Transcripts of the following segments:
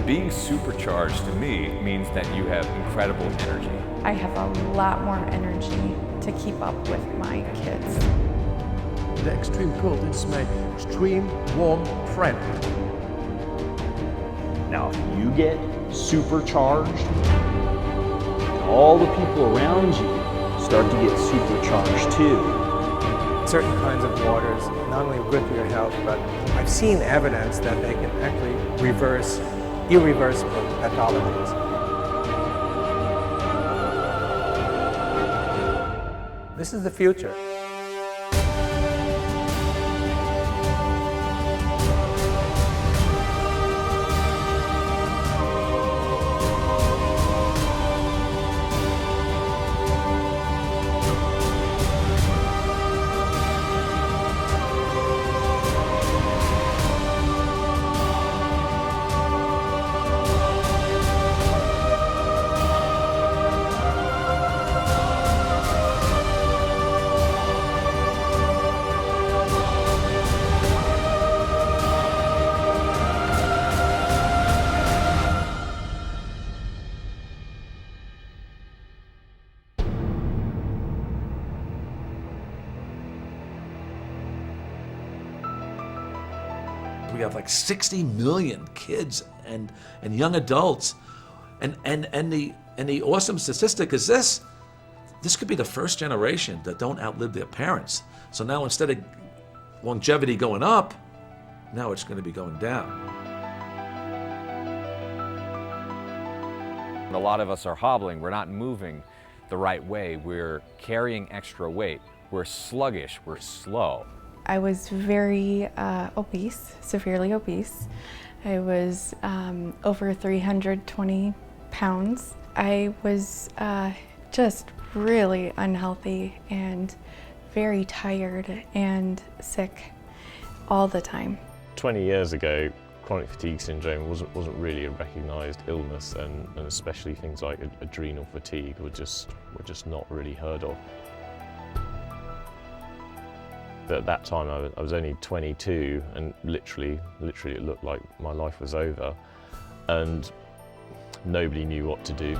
Being supercharged to me means that you have incredible energy. I have a lot more energy to keep up with my kids. The extreme cold is my extreme warm friend. Now, if you get supercharged, all the people around you start to get supercharged too. Certain kinds of waters not only are good for your health, but I've seen evidence that they can actually reverse irreversible pathologies. This is the future. We have like 60 million kids and young adults, and the awesome statistic is this could be the first generation that don't outlive their parents. So now instead of longevity going up, now it's going to be going down. A lot of us are hobbling, we're not moving the right way, we're carrying extra weight, we're sluggish, we're slow. I was very obese, severely obese. I was over 320 pounds. I was just really unhealthy and very tired and sick all the time. 20 years ago, chronic fatigue syndrome wasn't really a recognised illness, and especially things like adrenal fatigue were just not really heard of. At that time I was only 22, and literally it looked like my life was over, and nobody knew what to do.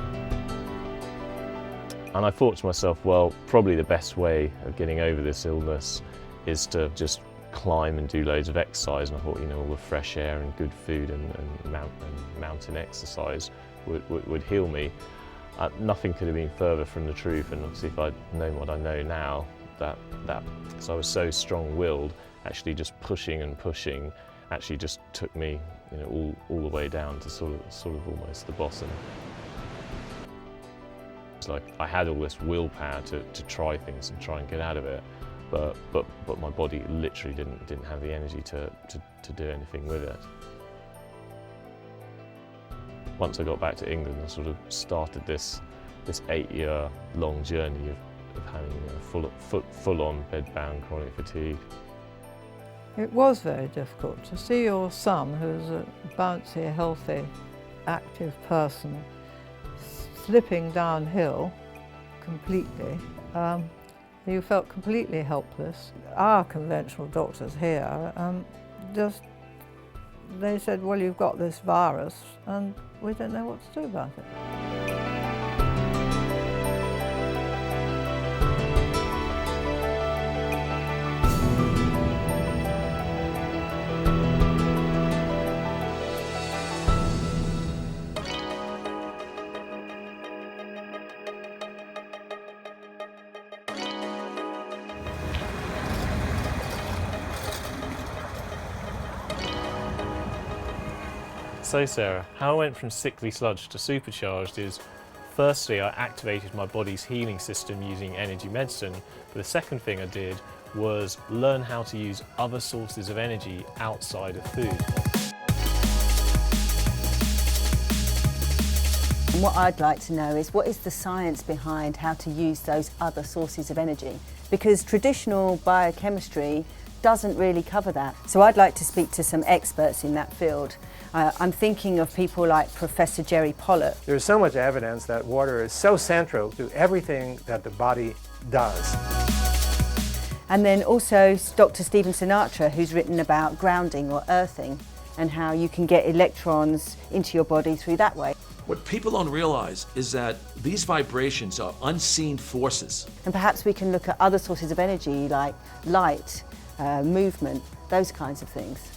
And I thought to myself, well, probably the best way of getting over this illness is to just climb and do loads of exercise. And I thought, all the fresh air and good food and mountain exercise would heal me. Nothing could have been further from the truth, and obviously if I'd known what I know now, that because I was so strong-willed, actually just pushing and pushing actually just took me all the way down to sort of almost the bottom. It's like I had all this willpower to try things and try and get out of it, but my body literally didn't have the energy to do anything with it. Once I got back to England, I sort of started this 8-year-long journey of having full-on bed-bound chronic fatigue. It was very difficult to see your son, who's a bouncy, healthy, active person, slipping downhill completely. You felt completely helpless. Our conventional doctors here they said, well, you've got this virus and we don't know what to do about it. So Sarah, how I went from sickly sludge to supercharged is, firstly I activated my body's healing system using energy medicine, but the second thing I did was learn how to use other sources of energy outside of food. And what I'd like to know is, what is the science behind how to use those other sources of energy? Because traditional biochemistry doesn't really cover that. So I'd like to speak to some experts in that field. I'm thinking of people like Professor Jerry Pollak. There's so much evidence that water is so central to everything that the body does. And then also Dr. Stephen Sinatra, who's written about grounding or earthing. and how you can get electrons into your body through that way. What people don't realize is that these vibrations are unseen forces. And perhaps we can look at other sources of energy like light, movement, those kinds of things.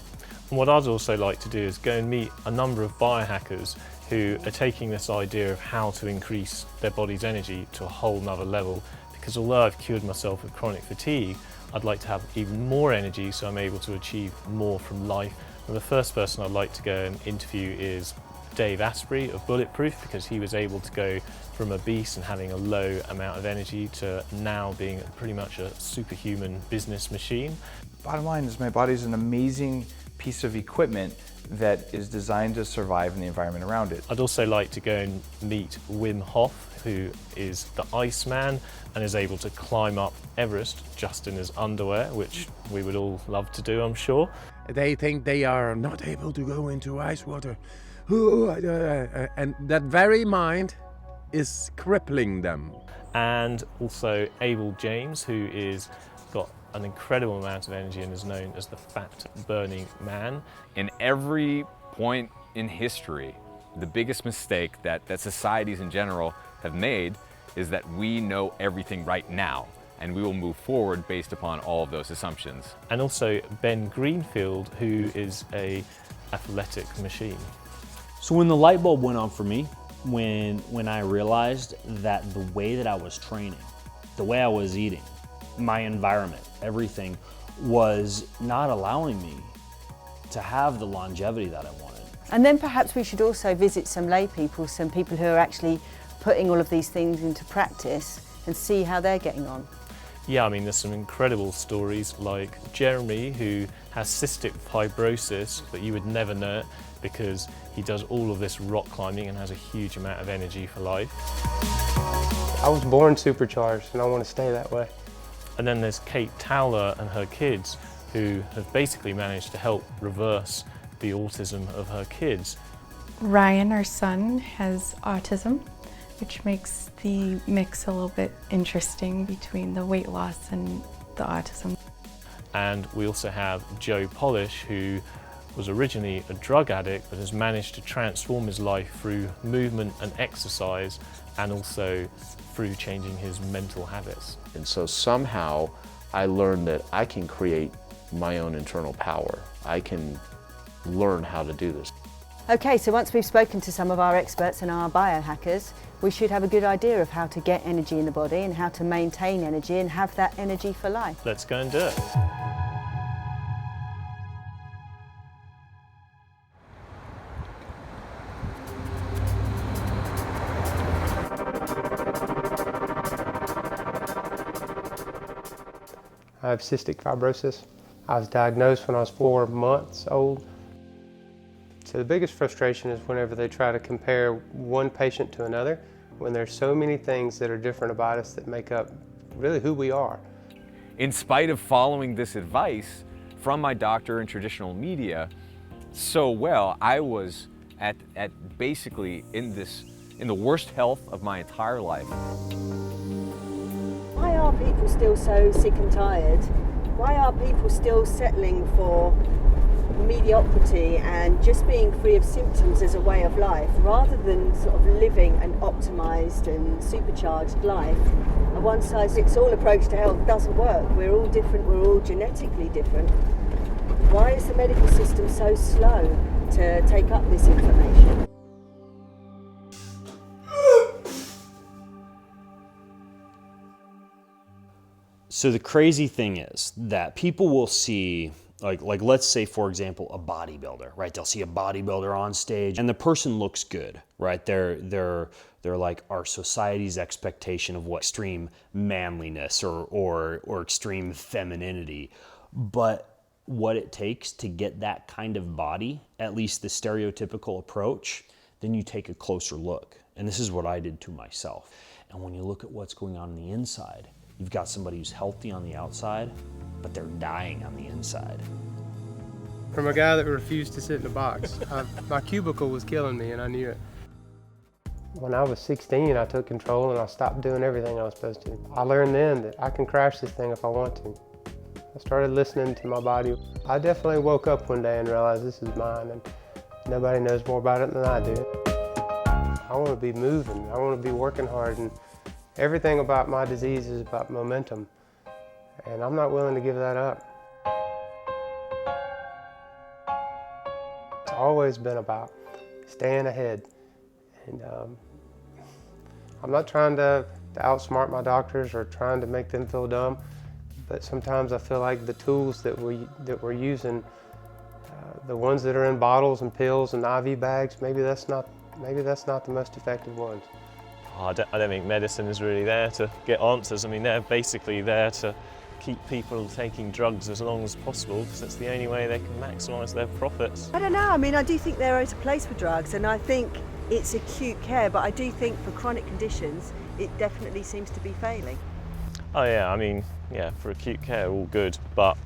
And what I'd also like to do is go and meet a number of biohackers who are taking this idea of how to increase their body's energy to a whole nother level. Because although I've cured myself of chronic fatigue, I'd like to have even more energy so I'm able to achieve more from life. And the first person I'd like to go and interview is Dave Asprey of Bulletproof, because he was able to go from obese and having a low amount of energy to now being pretty much a superhuman business machine. Bottom line is my body's an amazing piece of equipment that is designed to survive in the environment around it. I'd also like to go and meet Wim Hof, who is the Iceman and is able to climb up Everest just in his underwear, which we would all love to do, I'm sure. They think they are not able to go into ice water. And that very mind is crippling them. And also Abel James, who is got an incredible amount of energy and is known as the fat burning man. In every point in history, the biggest mistake that societies in general have made is that we know everything right now, and we will move forward based upon all of those assumptions. And also Ben Greenfield, who is an athletic machine. So when the light bulb went on for me, when I realized that the way that I was training, the way I was eating, my environment, everything was not allowing me to have the longevity that I wanted. And then perhaps we should also visit some lay people, some people who are actually putting all of these things into practice and see how they're getting on. Yeah, I mean, there's some incredible stories like Jeremy, who has cystic fibrosis, but you would never know it because he does all of this rock climbing and has a huge amount of energy for life. I was born supercharged and I want to stay that way. And then there's Kate Towler and her kids, who have basically managed to help reverse the autism of her kids. Ryan, our son, has autism, which makes the mix a little bit interesting between the weight loss and the autism. And we also have Joe Polish, who was originally a drug addict but has managed to transform his life through movement and exercise, and also through changing his mental habits. And so somehow I learned that I can create my own internal power. I can learn how to do this. Okay, so once we've spoken to some of our experts and our biohackers, we should have a good idea of how to get energy in the body and how to maintain energy and have that energy for life. Let's go and do it. I have cystic fibrosis. I was diagnosed when I was 4 months old. So the biggest frustration is whenever they try to compare one patient to another, when there's so many things that are different about us that make up really who we are. In spite of following this advice from my doctor and traditional media so well, I was at basically in the worst health of my entire life. Why are people still so sick and tired? Why are people still settling for mediocrity and just being free of symptoms as a way of life, rather than sort of living an optimized and supercharged life? A one-size-fits-all approach to health doesn't work. We're all different, we're all genetically different. Why is the medical system so slow to take up this information? So the crazy thing is that people will see, like let's say, for example, a bodybuilder, right? They'll see a bodybuilder on stage and the person looks good, right? They're like our society's expectation of what extreme manliness or extreme femininity. But what it takes to get that kind of body, at least the stereotypical approach, then you take a closer look. And this is what I did to myself. And when you look at what's going on the inside, you've got somebody who's healthy on the outside, but they're dying on the inside. From a guy that refused to sit in a box, my cubicle was killing me and I knew it. When I was 16, I took control and I stopped doing everything I was supposed to. I learned then that I can crash this thing if I want to. I started listening to my body. I definitely woke up one day and realized this is mine, and nobody knows more about it than I do. I want to be moving. I want to be working hard, and everything about my disease is about momentum, and I'm not willing to give that up. It's always been about staying ahead, and I'm not trying to outsmart my doctors or trying to make them feel dumb, but sometimes I feel like the tools that we're using, the ones that are in bottles and pills and IV bags, maybe that's not the most effective ones. I don't think medicine is really there to get answers. I mean, they're basically there to keep people taking drugs as long as possible, because that's the only way they can maximise their profits. I don't know. I mean, I do think there is a place for drugs, and I think it's acute care, but I do think for chronic conditions, it definitely seems to be failing. Oh yeah, I mean, yeah, for acute care, all good, but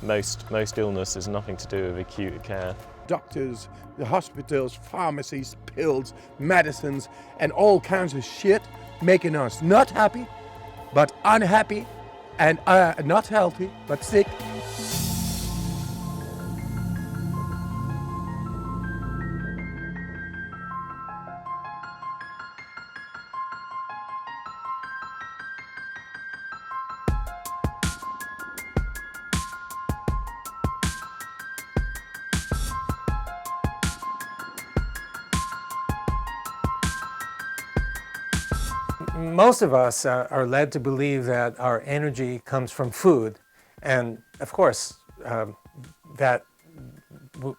most illness is nothing to do with acute care. Doctors, the hospitals, pharmacies, pills, medicines, and all kinds of shit making us not happy, but unhappy, and not healthy, but sick. Most of us are led to believe that our energy comes from food, and of course that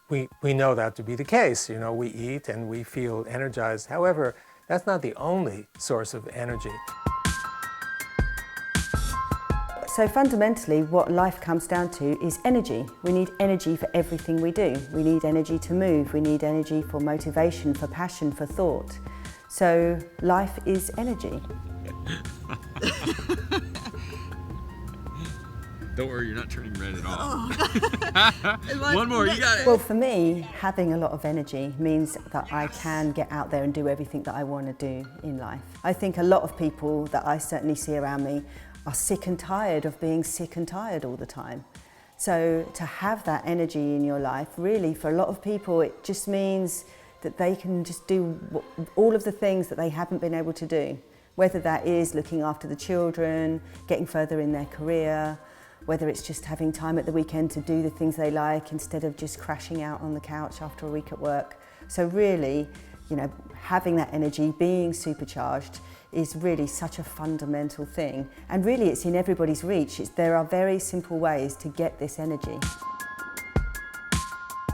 we know that to be the case. You know, we eat and we feel energized. However, that's not the only source of energy. So fundamentally, what life comes down to is energy. We need energy for everything we do. We need energy to move. We need energy for motivation, for passion, for thought. So life is energy. Don't worry, you're not turning red at all. One more, you got it. Well, for me, having a lot of energy means that I can get out there and do everything that I want to do in life. I think a lot of people that I certainly see around me are sick and tired of being sick and tired all the time. So to have that energy in your life, really, for a lot of people, it just means that they can just do all of the things that they haven't been able to do. Whether that is looking after the children, getting further in their career, whether it's just having time at the weekend to do the things they like instead of just crashing out on the couch after a week at work. So really, you know, having that energy, being supercharged, is really such a fundamental thing. And really it's in everybody's reach. There are very simple ways to get this energy.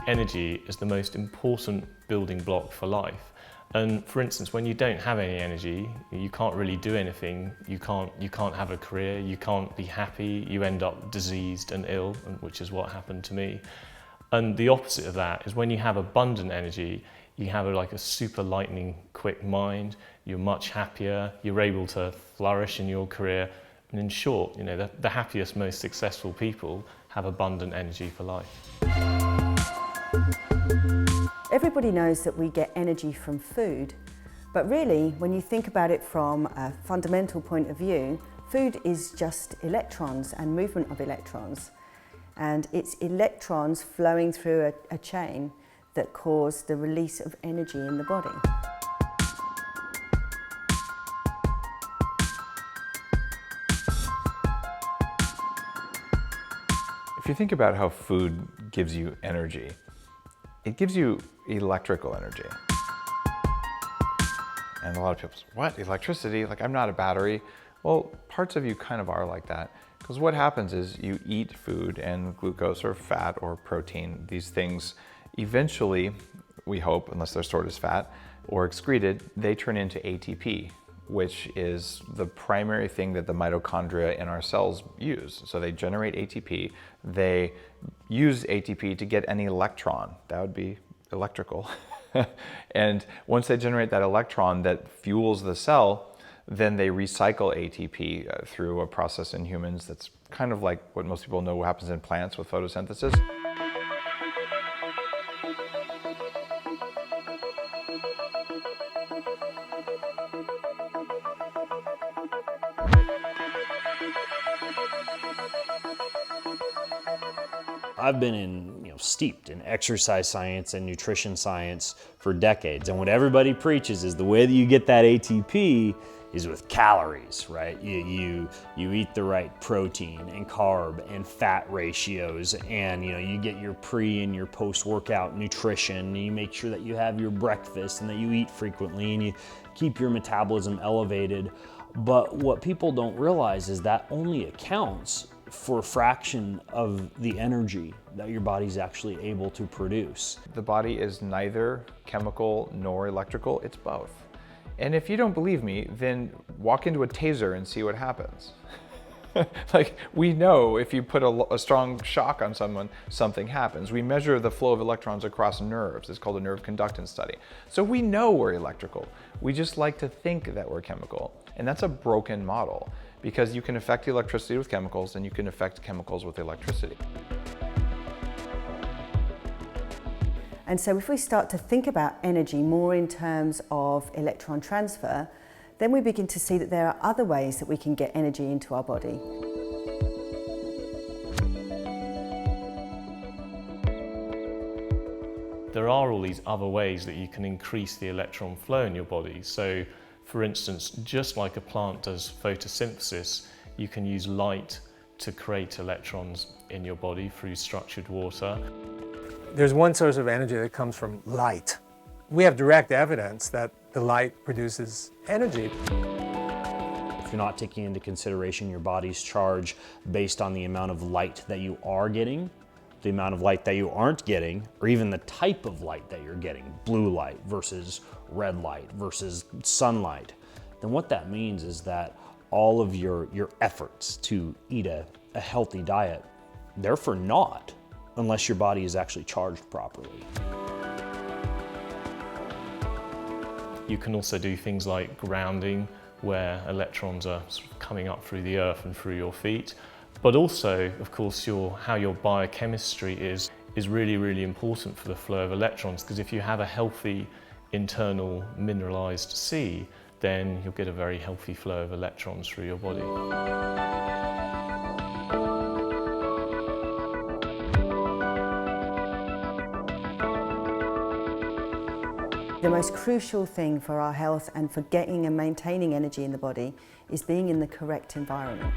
Energy is the most important building block for life. And for instance, when you don't have any energy, you can't really do anything. You can't have a career, you can't be happy, you end up diseased and ill, which is what happened to me. And the opposite of that is when you have abundant energy, you have like a super lightning quick mind, you're much happier, you're able to flourish in your career. And in short, you know, the happiest, most successful people have abundant energy for life. Everybody knows that we get energy from food, but really, when you think about it from a fundamental point of view, food is just electrons and movement of electrons. And it's electrons flowing through a chain that cause the release of energy in the body. If you think about how food gives you energy, it gives you electrical energy. And a lot of people say, what, electricity? Like, I'm not a battery. Well, parts of you kind of are like that. Because what happens is you eat food and glucose or fat or protein, these things eventually, we hope, unless they're stored as fat or excreted, they turn into ATP, which is the primary thing that the mitochondria in our cells use. So they generate ATP, they use ATP to get an electron. That would be electrical. And once they generate that electron that fuels the cell, then they recycle ATP through a process in humans that's kind of like what most people know happens in plants with photosynthesis. I've been steeped in exercise science and nutrition science for decades, and what everybody preaches is the way that you get that ATP is with calories, right? You eat the right protein and carb and fat ratios, and you get your pre and your post-workout nutrition, and you make sure that you have your breakfast and that you eat frequently and you keep your metabolism elevated. But what people don't realize is that only accounts for a fraction of the energy that your body's actually able to produce. The body is neither chemical nor electrical, it's both. And if you don't believe me, then walk into a taser and see what happens. Like, we know if you put a strong shock on someone, something happens. We measure the flow of electrons across nerves. It's called a nerve conductance study. So we know we're electrical. We just like to think that we're chemical. And that's a broken model, because you can affect electricity with chemicals and you can affect chemicals with electricity. And so if we start to think about energy more in terms of electron transfer, then we begin to see that there are other ways that we can get energy into our body. There are all these other ways that you can increase the electron flow in your body. So, for instance, just like a plant does photosynthesis, you can use light to create electrons in your body through structured water. There's one source of energy that comes from light. We have direct evidence that the light produces energy. If you're not taking into consideration your body's charge based on the amount of light that you are getting, the amount of light that you aren't getting, or even the type of light that you're getting, blue light versus red light versus sunlight, then what that means is that all of your efforts to eat a healthy diet, they're for naught unless your body is actually charged properly. You can also do things like grounding, where electrons are sort of coming up through the earth and through your feet. But also, of course, how your biochemistry is really, really important for the flow of electrons, because if you have a healthy internal mineralized sea, then you'll get a very healthy flow of electrons through your body. The most crucial thing for our health and for getting and maintaining energy in the body is being in the correct environment.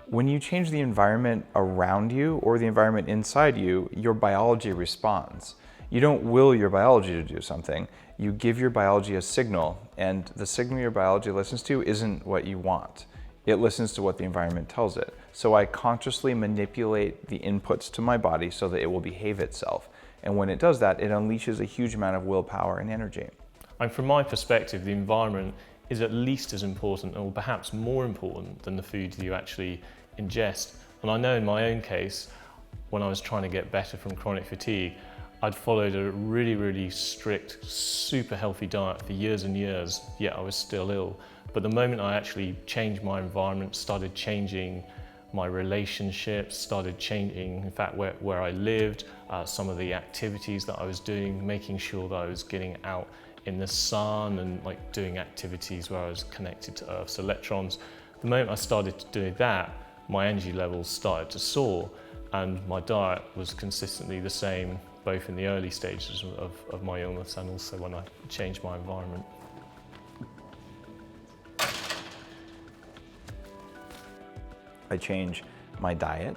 When you change the environment around you or the environment inside you, your biology responds. You don't will your biology to do something. You give your biology a signal, and the signal your biology listens to isn't what you want. It listens to what the environment tells it. So I consciously manipulate the inputs to my body so that it will behave itself. And when it does that, it unleashes a huge amount of willpower and energy. And from my perspective, the environment is at least as important, or perhaps more important, than the food you actually ingest. And I know in my own case, when I was trying to get better from chronic fatigue, I'd followed a really, really strict, super healthy diet for years and years, yet I was still ill. But the moment I actually changed my environment, started changing my relationships, started changing, in fact, where I lived, some of the activities that I was doing, making sure that I was getting out in the sun and like doing activities where I was connected to Earth's electrons. The moment I started to do that, my energy levels started to soar, and my diet was consistently the same, both in the early stages of my illness and also when I changed my environment. I change my diet,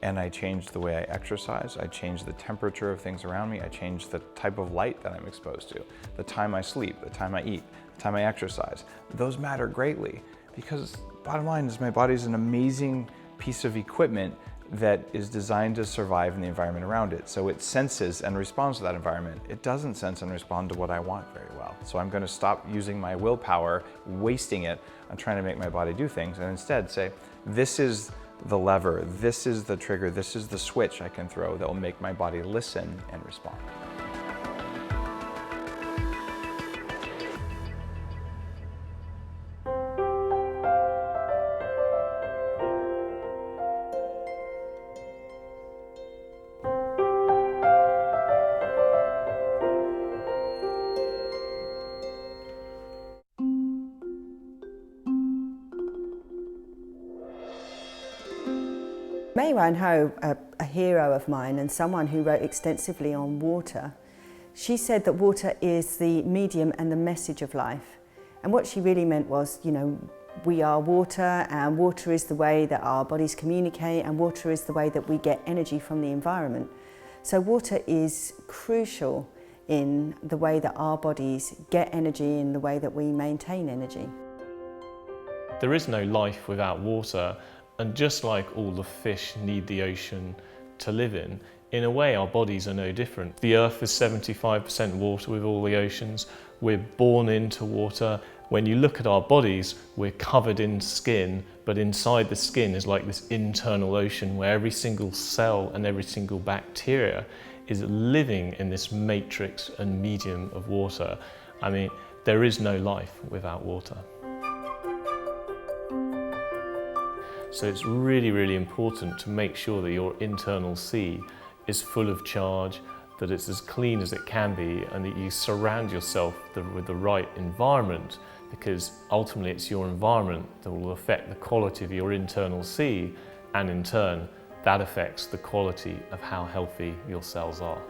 and I change the way I exercise. I change the temperature of things around me. I change the type of light that I'm exposed to, the time I sleep, the time I eat, the time I exercise. Those matter greatly, because bottom line is my body is an amazing piece of equipment that is designed to survive in the environment around it. So it senses and responds to that environment. It doesn't sense and respond to what I want very well. So I'm going to stop using my willpower, wasting it on trying to make my body do things, and instead say, this is the lever, this is the trigger, this is the switch I can throw that will make my body listen and respond. May Wan-ho, a hero of mine and someone who wrote extensively on water, she said that water is the medium and the message of life. And what she really meant was, you know, we are water, and water is the way that our bodies communicate, and water is the way that we get energy from the environment. So water is crucial in the way that our bodies get energy, in the way that we maintain energy. There is no life without water, and just like all the fish need the ocean to live in a way our bodies are no different. The Earth is 75% water with all the oceans. We're born into water. When you look at our bodies, we're covered in skin, but inside the skin is like this internal ocean where every single cell and every single bacteria is living in this matrix and medium of water. I mean, there is no life without water. So it's really, really important to make sure that your internal sea is full of charge, that it's as clean as it can be, and that you surround yourself with the right environment, because ultimately it's your environment that will affect the quality of your internal sea, and in turn, that affects the quality of how healthy your cells are.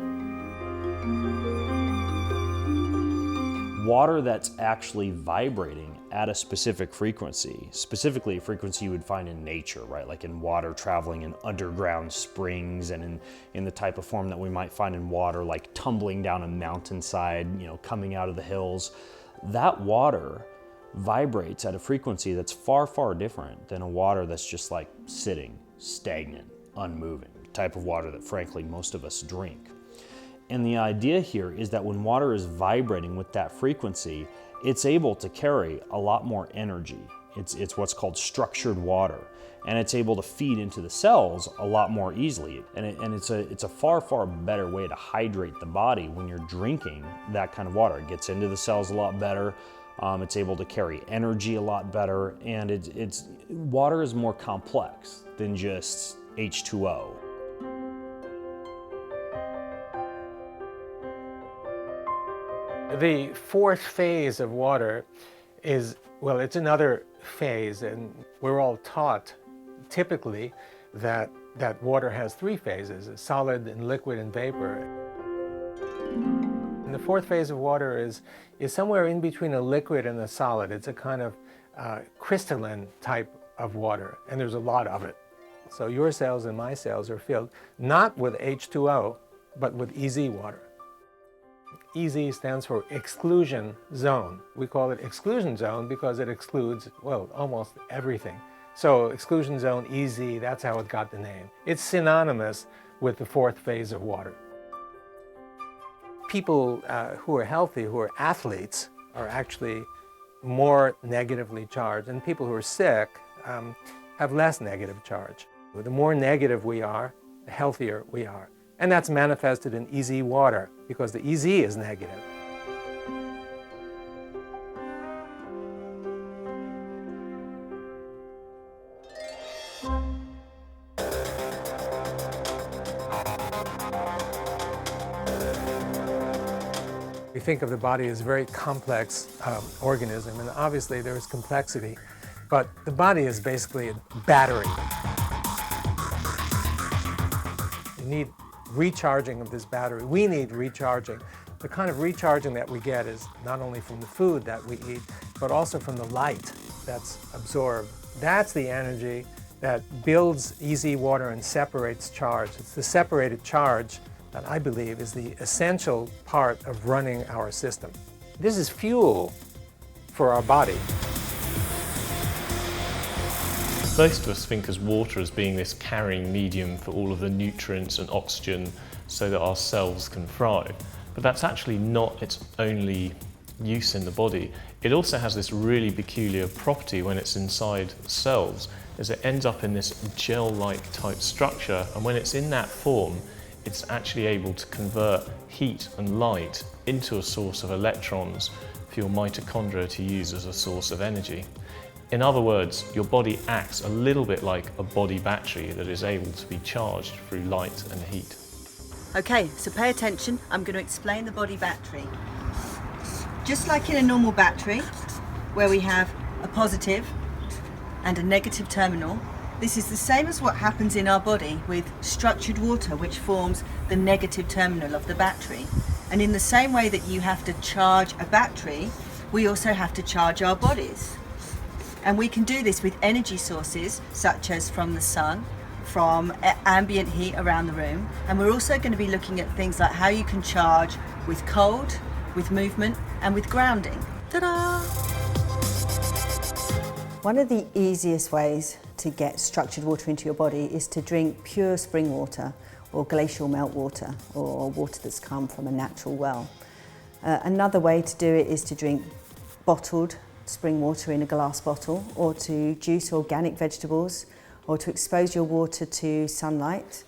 Water that's actually vibrating at a specific frequency, specifically a frequency you would find in nature, right? Like in water traveling in underground springs, and in the type of form that we might find in water, like tumbling down a mountainside, you know, coming out of the hills. That water vibrates at a frequency that's far, far different than a water that's just like sitting, stagnant, unmoving, the type of water that frankly most of us drink. And the idea here is that when water is vibrating with that frequency, it's able to carry a lot more energy. It's what's called structured water, and it's able to feed into the cells a lot more easily. And it's a far, far better way to hydrate the body when you're drinking that kind of water. It gets into the cells a lot better. It's able to carry energy a lot better, and water is more complex than just H2O. The fourth phase of water is, well, it's another phase, and we're all taught typically that water has three phases: solid and liquid and vapor. And the fourth phase of water is somewhere in between a liquid and a solid. It's a kind of crystalline type of water, and there's a lot of it. So your cells and my cells are filled not with H2O, but with EZ water. EZ stands for exclusion zone. We call it exclusion zone because it excludes, well, almost everything. So exclusion zone, EZ, that's how it got the name. It's synonymous with the fourth phase of water. People who are healthy, who are athletes, are actually more negatively charged, and people who are sick have less negative charge. The more negative we are, the healthier we are. And that's manifested in EZ water, because the EZ is negative. We think of the body as a very complex organism, and obviously there is complexity, but the body is basically a battery. You need recharging of this battery. We need recharging. The kind of recharging that we get is not only from the food that we eat, but also from the light that's absorbed. That's the energy that builds EZ water and separates charge. It's the separated charge that I believe is the essential part of running our system. This is fuel for our body. Most of us think of water as being this carrying medium for all of the nutrients and oxygen so that our cells can thrive. But that's actually not its only use in the body. It also has this really peculiar property when it's inside cells, as it ends up in this gel-like type structure, and when it's in that form, it's actually able to convert heat and light into a source of electrons for your mitochondria to use as a source of energy. In other words, your body acts a little bit like a body battery that is able to be charged through light and heat. Okay, so pay attention. I'm going to explain the body battery. Just like in a normal battery, where we have a positive and a negative terminal, This is the same as what happens in our body with structured water, which forms the negative terminal of the battery. And in the same way that you have to charge a battery, we also have to charge our bodies. And we can do this with energy sources such as from the sun, from ambient heat around the room. And we're also going to be looking at things like how you can charge with cold, with movement, and with grounding. Ta-da! One of the easiest ways to get structured water into your body is to drink pure spring water or glacial meltwater or water that's come from a natural well. Another way to do it is to drink bottled spring water in a glass bottle, or to juice organic vegetables, or to expose your water to sunlight.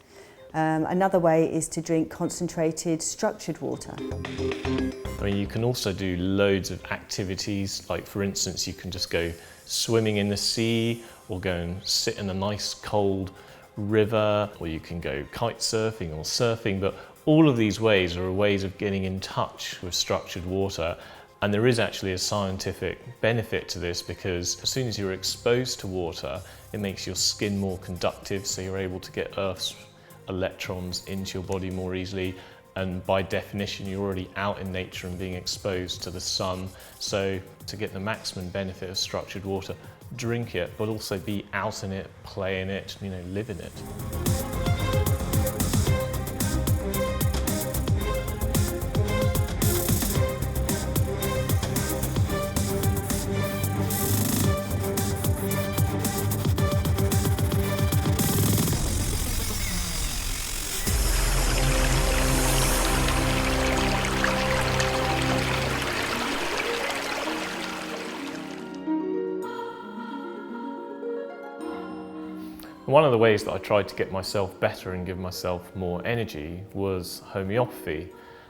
Another way is to drink concentrated structured water. I mean, you can also do loads of activities, like for instance, you can just go swimming in the sea, or go and sit in a nice cold river, or you can go kite surfing or surfing, but all of these ways are ways of getting in touch with structured water. And there is actually a scientific benefit to this, because as soon as you're exposed to water, it makes your skin more conductive, so you're able to get Earth's electrons into your body more easily. And by definition, you're already out in nature and being exposed to the sun. So to get the maximum benefit of structured water, drink it, but also be out in it, play in it, live in it. One of the ways that I tried to get myself better and give myself more energy was homeopathy.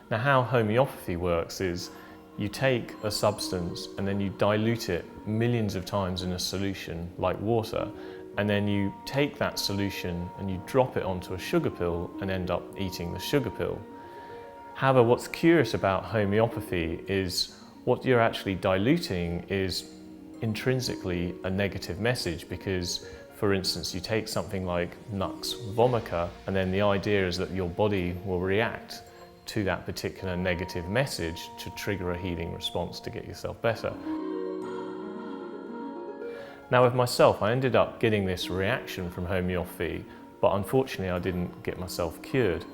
Now, how homeopathy works is you take a substance and then you dilute it millions of times in a solution like water, and then you take that solution and you drop it onto a sugar pill and end up eating the sugar pill. However, what's curious about homeopathy is what you're actually diluting is intrinsically a negative message, because for instance, you take something like Nux vomica, and then the idea is that your body will react to that particular negative message to trigger a healing response to get yourself better. Now with myself, I ended up getting this reaction from homeopathy, but unfortunately I didn't get myself cured.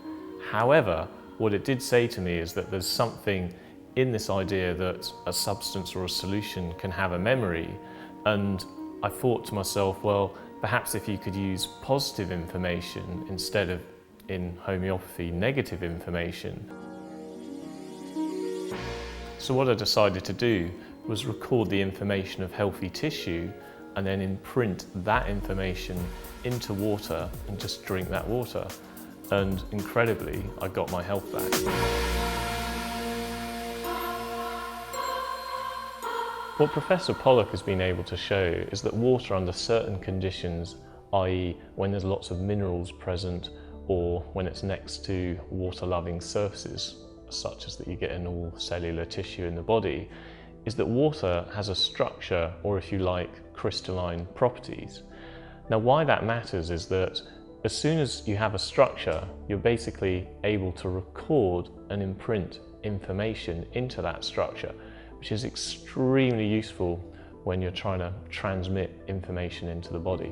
However, what it did say to me is that there's something in this idea that a substance or a solution can have a memory, and I thought to myself, well, perhaps if you could use positive information instead of, in homeopathy, negative information. So what I decided to do was record the information of healthy tissue and then imprint that information into water and just drink that water. And incredibly, I got my health back. What Professor Pollock has been able to show is that water under certain conditions, i.e. when there's lots of minerals present, or when it's next to water-loving surfaces, such as that you get in all cellular tissue in the body, is that water has a structure, or if you like, crystalline properties. Now why that matters is that as soon as you have a structure, you're basically able to record and imprint information into that structure, which is extremely useful when you're trying to transmit information into the body.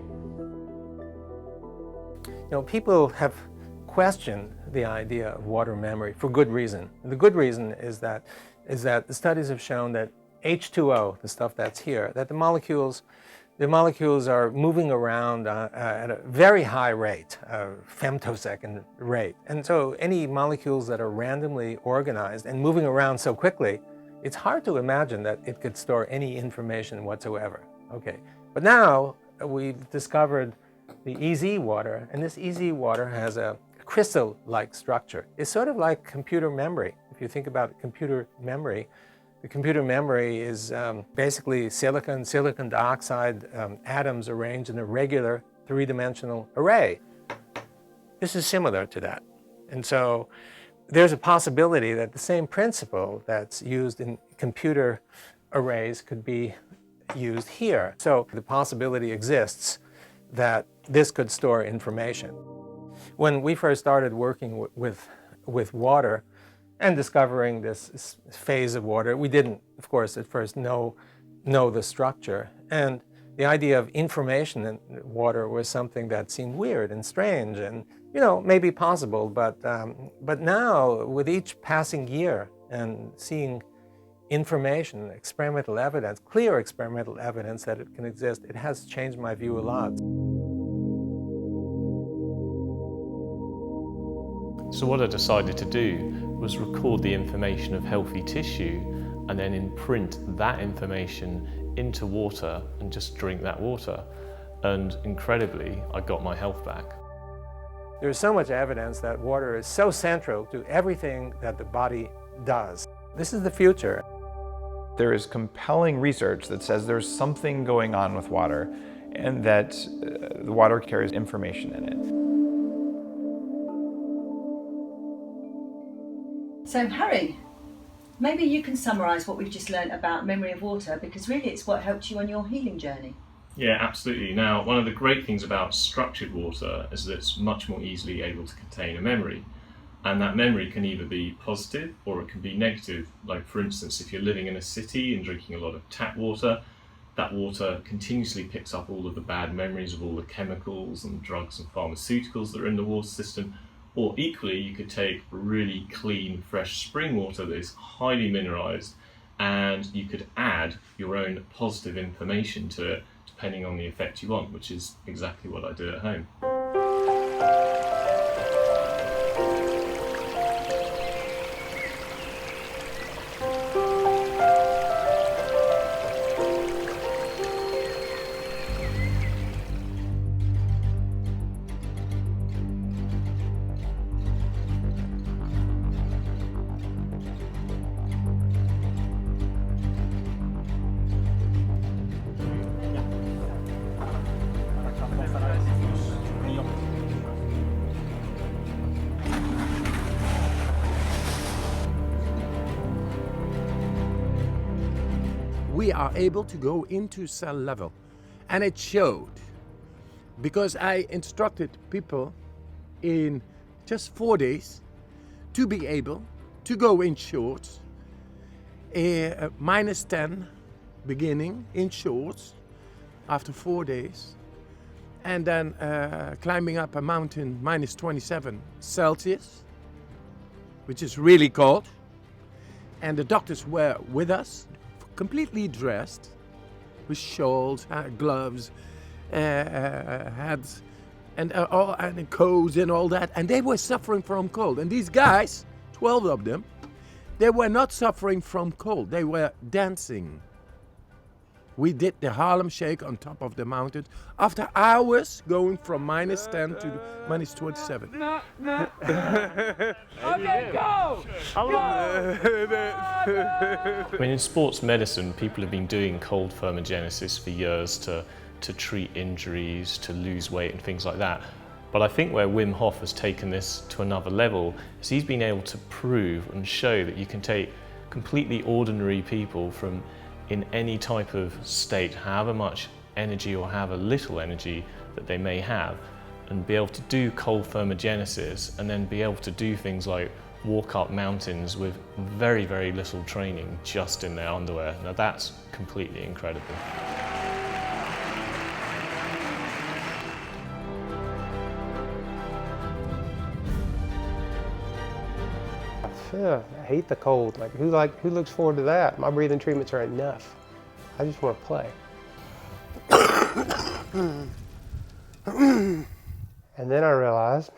People have questioned the idea of water memory for good reason. The good reason is that the studies have shown that H2O, the stuff that's here, that the molecules are moving around at a very high rate, a femtosecond rate. And so any molecules that are randomly organized and moving around so quickly, it's hard to imagine that it could store any information whatsoever. Okay, but now we've discovered the EZ water, and this EZ water has a crystal-like structure. It's sort of like computer memory. If you think about computer memory, the computer memory is basically silicon dioxide atoms arranged in a regular three-dimensional array. This is similar to that. And so there's a possibility that the same principle that's used in computer arrays could be used here. So the possibility exists that this could store information. When we first started working with water and discovering this phase of water, we didn't, of course, at first know the structure. And the idea of information in water was something that seemed weird and strange and, you know, maybe possible. But now, with each passing year and seeing information, experimental evidence, clear experimental evidence that it can exist, it has changed my view a lot. So what I decided to do was record the information of healthy tissue and then imprint that information into water and just drink that water. And incredibly, I got my health back. There's so much evidence that water is so central to everything that the body does. This is the future. There is compelling research that says there's something going on with water and that the water carries information in it. So Harry, maybe you can summarise what we've just learnt about memory of water, because really it's what helped you on your healing journey. Yeah, absolutely. Now, one of the great things about structured water is that it's much more easily able to contain a memory. And that memory can either be positive or it can be negative. Like, for instance, if you're living in a city and drinking a lot of tap water, that water continuously picks up all of the bad memories of all the chemicals and drugs and pharmaceuticals that are in the water system. Or equally, you could take really clean, fresh spring water that is highly mineralized, and you could add your own positive information to it, depending on the effect you want, which is exactly what I do at home. We are able to go into cell level, and it showed, because I instructed people in just 4 days to be able to go in shorts, -10 beginning in shorts after 4 days, and then climbing up a mountain -27 Celsius, which is really cold. And the doctors were with us, completely dressed, with shawls, gloves, hats, and coats and all that. And they were suffering from cold. And these guys, 12 of them, they were not suffering from cold. They were dancing. We did the Harlem Shake on top of the mountain after hours going from -10 to -27. Okay, go! I mean, in sports medicine, people have been doing cold thermogenesis for years to treat injuries, to lose weight and things like that. But I think where Wim Hof has taken this to another level is he's been able to prove and show that you can take completely ordinary people from in any type of state, however much energy or however little energy that they may have, and be able to do cold thermogenesis and then be able to do things like walk up mountains with very, very little training just in their underwear. Now that's completely incredible. I hate the cold. Like who looks forward to that? My breathing treatments are enough. I just want to play. And then I realized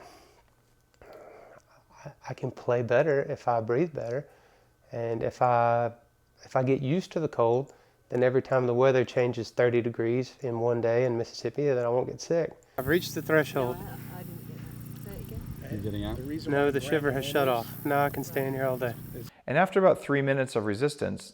I can play better if I breathe better, and if I get used to the cold, then every time the weather changes 30 degrees in one day in Mississippi, then I won't get sick. I've reached the threshold. Are you getting out? No, the shiver has shut off. Now I can stand here all day. And after about 3 minutes of resistance,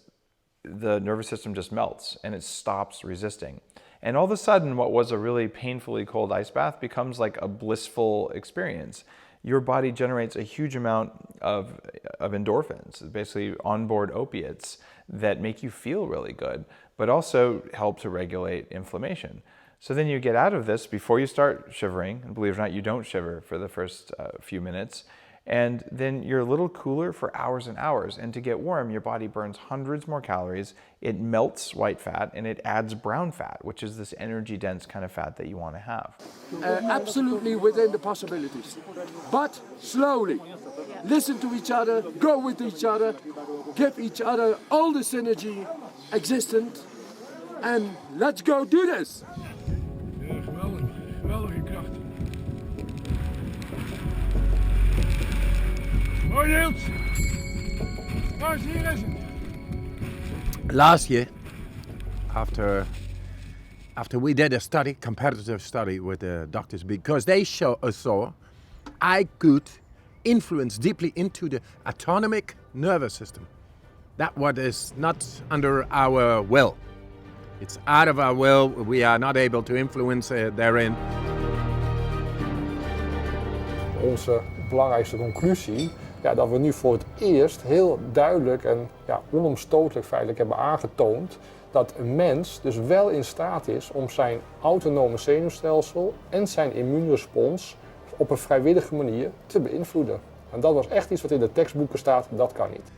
the nervous system just melts and it stops resisting. And all of a sudden, what was a really painfully cold ice bath becomes like a blissful experience. Your body generates a huge amount of endorphins, basically onboard opiates that make you feel really good, but also help to regulate inflammation. So then you get out of this before you start shivering, and believe it or not, you don't shiver for the first few minutes, and then you're a little cooler for hours and hours. And to get warm, your body burns hundreds more calories, it melts white fat, and it adds brown fat, which is this energy-dense kind of fat that you want to have. Absolutely within the possibilities, but slowly. Listen to each other, go with each other, give each other all the synergy existent, and let's go do this. Geweldige kracht. Mooi Niels. Lars, hier is het. Last year, after we did a study, competitive study with the doctors, because they saw I could influence deeply into the autonomic nervous system. That what is not under our will. It's out of our will. We are not able to influence therein. Onze belangrijkste conclusie, dat we nu voor het eerst heel duidelijk en onomstotelijk feitelijk hebben aangetoond dat een mens dus wel in staat is om zijn autonome zenuwstelsel en zijn immuunrespons op een vrijwillige manier te beïnvloeden. En dat was echt iets wat in de tekstboeken staat, dat kan niet.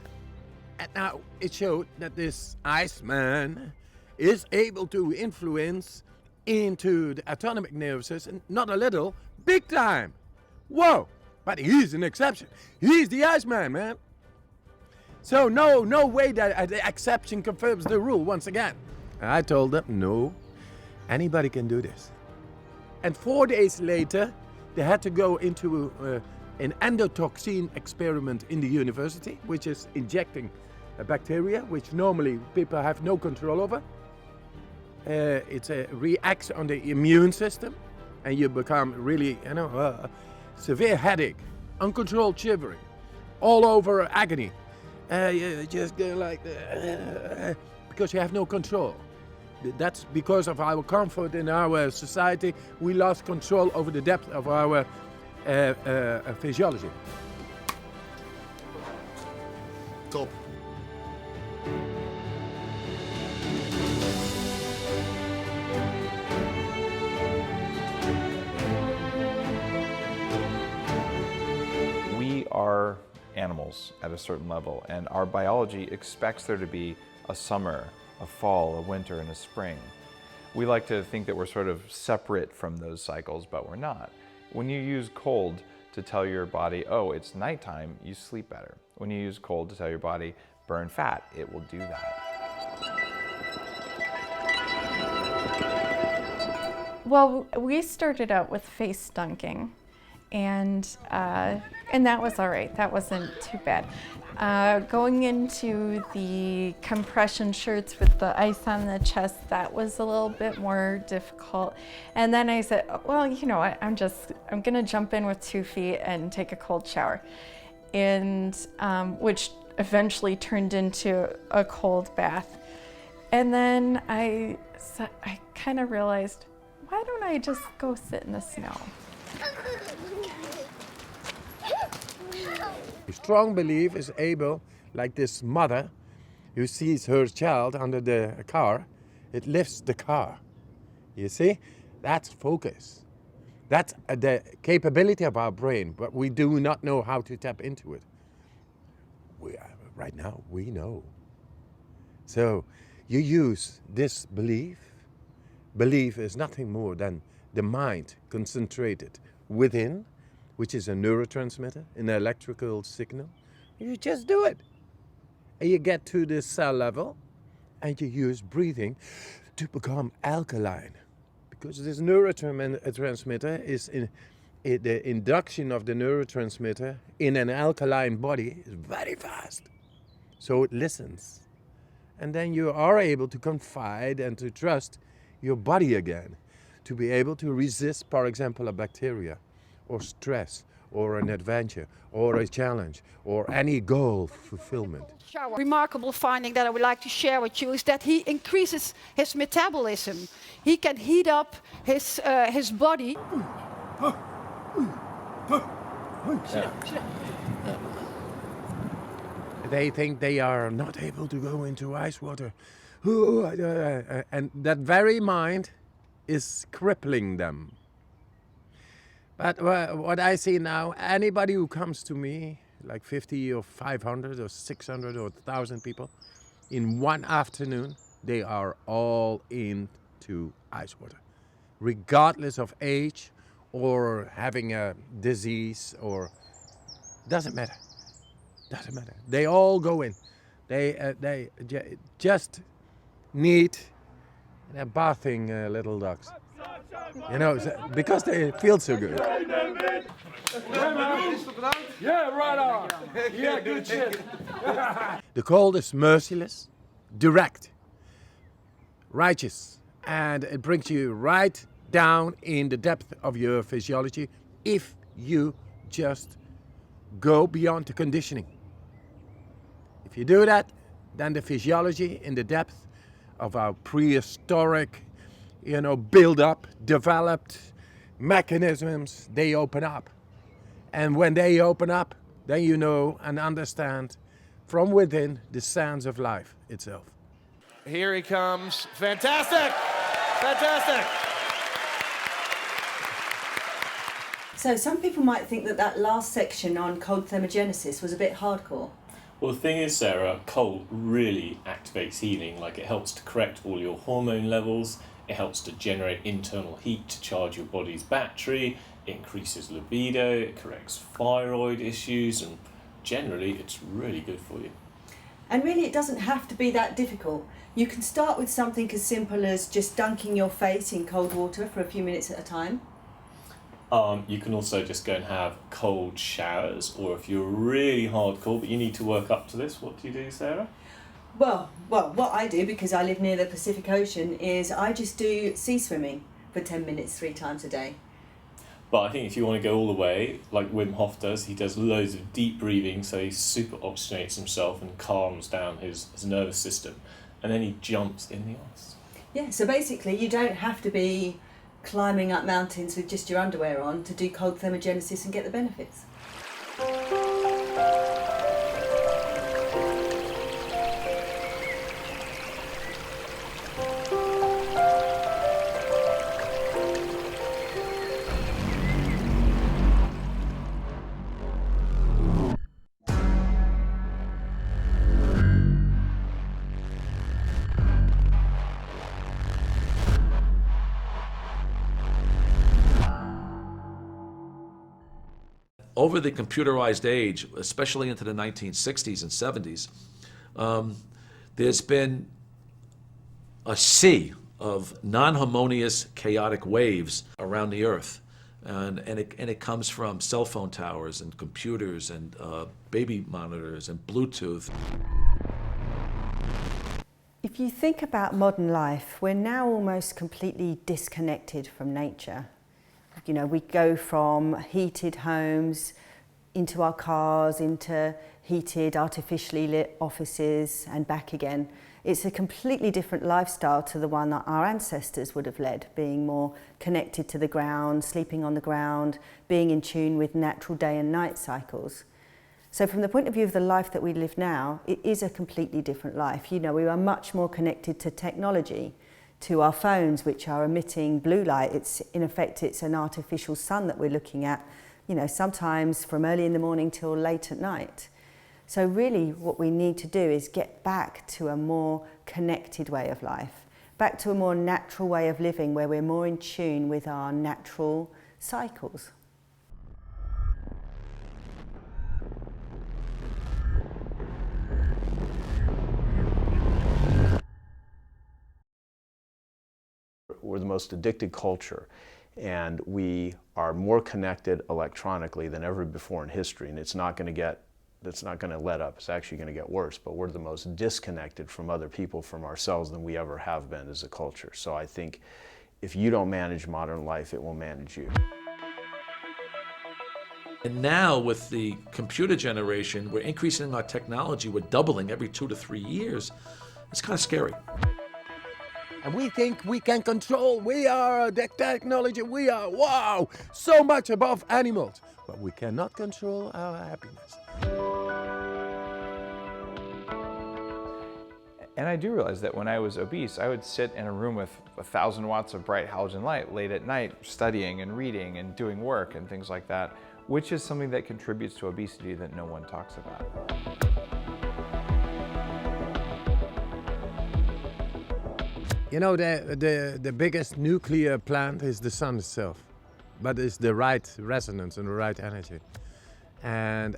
And now it showed that this Iceman is able to influence into the autonomic nervous system, not a little, big time. Whoa, but he's an exception. He's the Iceman, man. So no way that the exception confirms the rule once again. And I told them, no, anybody can do this. And 4 days later, they had to go into an endotoxin experiment in the university, which is injecting a bacteria, which normally people have no control over. It reacts on the immune system, and you become really, severe headache, uncontrolled shivering, all over agony. You just go like because you have no control. That's because of our comfort in our society. We lost control over the depth of our physiology. Top. We are animals at a certain level, and our biology expects there to be a summer, a fall, a winter, and a spring. We like to think that we're sort of separate from those cycles, but we're not. When you use cold to tell your body, oh, it's nighttime, you sleep better. When you use cold to tell your body, burn fat, it will do that. Well, we started out with face dunking, and that was all right. That wasn't too bad. Going into the compression shirts with the ice on the chest, that was a little bit more difficult. And then I said, well, you know what? I'm gonna jump in with 2 feet and take a cold shower, and which eventually turned into a cold bath. And then I kind of realized, why don't I just go sit in the snow? A strong belief is able, like this mother who sees her child under the car, it lifts the car. You see? That's focus. That's the capability of our brain, but we do not know how to tap into it. Right now, we know. So you use this belief. Belief is nothing more than the mind concentrated within, which is a neurotransmitter, an electrical signal. You just do it. And you get to the cell level, and you use breathing to become alkaline. Because this neurotransmitter is the induction of the neurotransmitter in an alkaline body is very fast. So it listens. And then you are able to confide and to trust your body again, to be able to resist, for example, a bacteria, or stress, or an adventure, or a challenge, or any goal fulfillment. Remarkable finding that I would like to share with you is that he increases his metabolism. He can heat up his body. They think they are not able to go into ice water. And that very mind is crippling them. But what I see now, anybody who comes to me, like 50 or 500 or 600 or 1,000 people, in one afternoon, they are all into ice water, regardless of age or having a disease, or doesn't matter. Doesn't matter. They all go in. They just need bathing little dogs. You know, because they feel so good. Yeah, right on. Yeah, good shit. The cold is merciless, direct, righteous, and it brings you right down in the depth of your physiology if you just go beyond the conditioning. If you do that, then the physiology in the depth of our prehistoric, build-up, developed mechanisms, they open up. And when they open up, then you know and understand from within the sounds of life itself. Here he comes. Fantastic! Fantastic! So some people might think that last section on cold thermogenesis was a bit hardcore. Well, the thing is, Sarah, cold really activates healing. Like, it helps to correct all your hormone levels, it helps to generate internal heat to charge your body's battery, it increases libido, it corrects thyroid issues, and generally it's really good for you. And really, it doesn't have to be that difficult. You can start with something as simple as just dunking your face in cold water for a few minutes at a time. You can also just go and have cold showers, or if you're really hardcore but you need to work up to this, what do you do, Sarah? Well, what I do, because I live near the Pacific Ocean, is I just do sea swimming for 10 minutes 3 times a day. But I think if you want to go all the way, like Wim Hof does, he does loads of deep breathing, so he super oxygenates himself and calms down his nervous system, and then he jumps in the ice. Yeah, so basically you don't have to be climbing up mountains with just your underwear on to do cold thermogenesis and get the benefits. Over the computerized age, especially into the 1960s and 70s, there's been a sea of non-harmonious chaotic waves around the Earth. And it comes from cell phone towers and computers and baby monitors and Bluetooth. If you think about modern life, we're now almost completely disconnected from nature. You know, we go from heated homes into our cars, into heated, artificially lit offices and back again. It's a completely different lifestyle to the one that our ancestors would have led, being more connected to the ground, sleeping on the ground, being in tune with natural day and night cycles. So from the point of view of the life that we live now, it is a completely different life. You know, we are much more connected to technology, to our phones, which are emitting blue light. In effect, it's an artificial sun that we're looking at, you know, sometimes from early in the morning till late at night. So really what we need to do is get back to a more connected way of life, back to a more natural way of living where we're more in tune with our natural cycles. We're the most addicted culture, and we are more connected electronically than ever before in history, and it's not going to let up. It's actually going to get worse, but we're the most disconnected from other people, from ourselves, than we ever have been as a culture. So I think if you don't manage modern life, it will manage you. And now with the computer generation, we're increasing our technology, we're doubling every 2 to 3 years. It's kind of scary. And we think we can control, we are the technology, we are, wow, so much above animals. But we cannot control our happiness. And I do realize that when I was obese, I would sit in a room with 1,000 watts of bright halogen light late at night, studying and reading and doing work and things like that, which is something that contributes to obesity that no one talks about. You know, the biggest nuclear plant is the sun itself, but it's the right resonance and the right energy. And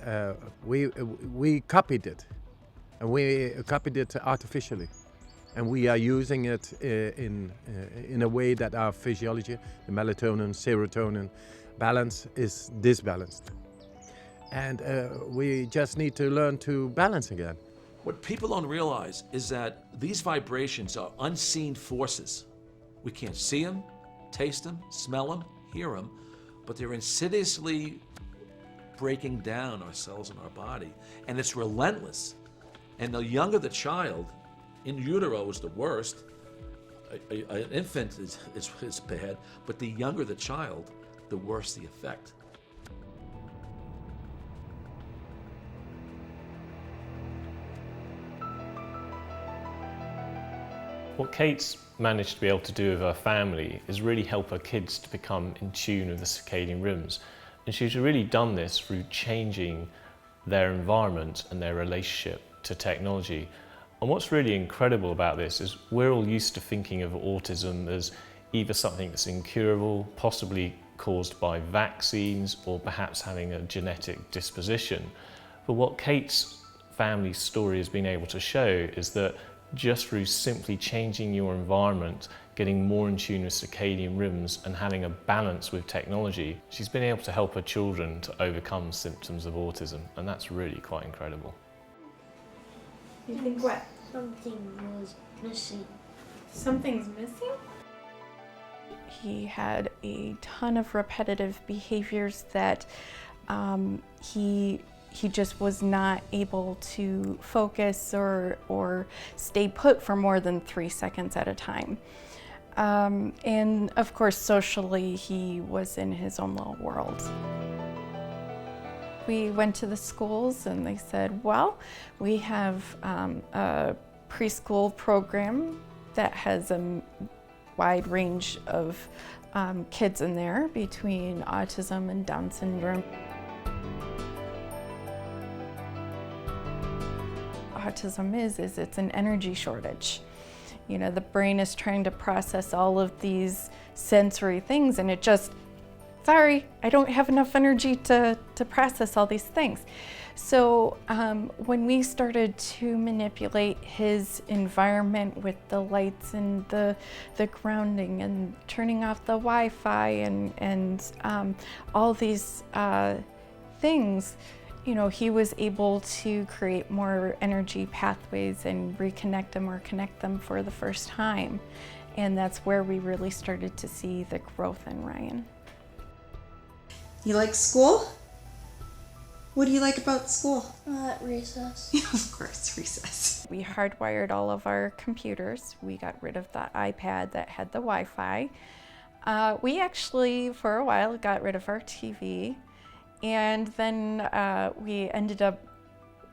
we copied it, and we copied it artificially. And we are using it in a way that our physiology, the melatonin, serotonin balance is disbalanced. And we just need to learn to balance again. What people don't realize is that these vibrations are unseen forces. We can't see them, taste them, smell them, hear them, but they're insidiously breaking down our cells in our body. And it's relentless. And the younger the child, in utero is the worst. An infant is bad, but the younger the child, the worse the effect. What Kate's managed to be able to do with her family is really help her kids to become in tune with the circadian rhythms. And she's really done this through changing their environment and their relationship to technology. And what's really incredible about this is we're all used to thinking of autism as either something that's incurable, possibly caused by vaccines, or perhaps having a genetic disposition. But what Kate's family story has been able to show is that just through simply changing your environment, getting more in tune with circadian rhythms and having a balance with technology, she's been able to help her children to overcome symptoms of autism, and that's really quite incredible. You think what? Something was missing. Something's missing? He had a ton of repetitive behaviors that he just was not able to focus or stay put for more than 3 seconds at a time. And of course, socially, he was in his own little world. We went to the schools and they said, well, we have a preschool program that has a wide range of kids in there between autism and Down syndrome. Autism is it's an energy shortage. You know, the brain is trying to process all of these sensory things and it just, sorry, I don't have enough energy to process all these things. So when we started to manipulate his environment with the lights and the grounding and turning off the Wi-Fi and all these things, you know, he was able to create more energy pathways and reconnect them or connect them for the first time. And that's where we really started to see the growth in Ryan. You like school? What do you like about school? Recess. Of course, recess. We hardwired all of our computers. We got rid of the iPad that had the Wi-Fi. We actually, for a while, got rid of our TV. And then we ended up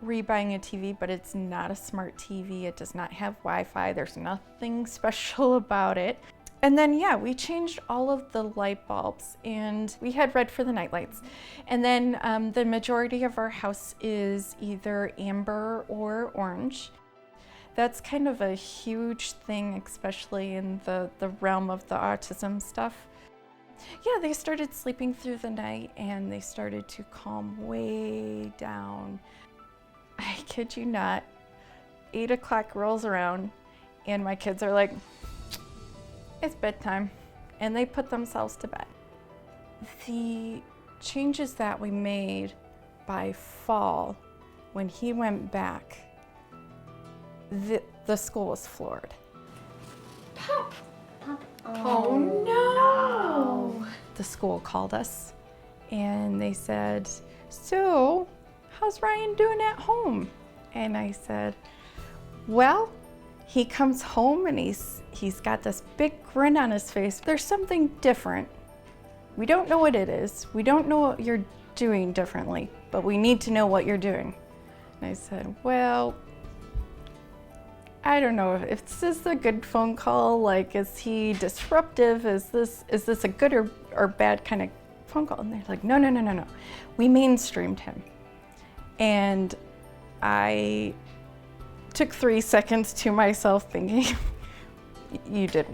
rebuying a TV, but it's not a smart TV. It does not have Wi-Fi. There's nothing special about it. And then, yeah, we changed all of the light bulbs and we had red for the night lights. And then the majority of our house is either amber or orange. That's kind of a huge thing, especially in the realm of the autism stuff. Yeah, they started sleeping through the night and they started to calm way down. I kid you not, 8 o'clock rolls around and my kids are like, it's bedtime, and they put themselves to bed. The changes that we made by fall, when he went back, the school was floored. Pop. Oh no! The school called us and they said, so how's Ryan doing at home? And I said, well, he comes home and he's got this big grin on his face. There's something different. We don't know what it is. We don't know what you're doing differently, but we need to know what you're doing. And I said, well, I don't know if this is a good phone call. Like, is he disruptive? Is this a good or bad kind of phone call? And they're like, no, no, no, no, no. We mainstreamed him. And I took 3 seconds to myself thinking, you did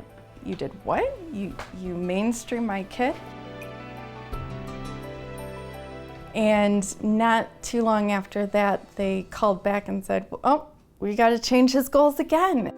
what? You mainstream my kid? And not too long after that, they called back and said, oh, we got to change his goals again.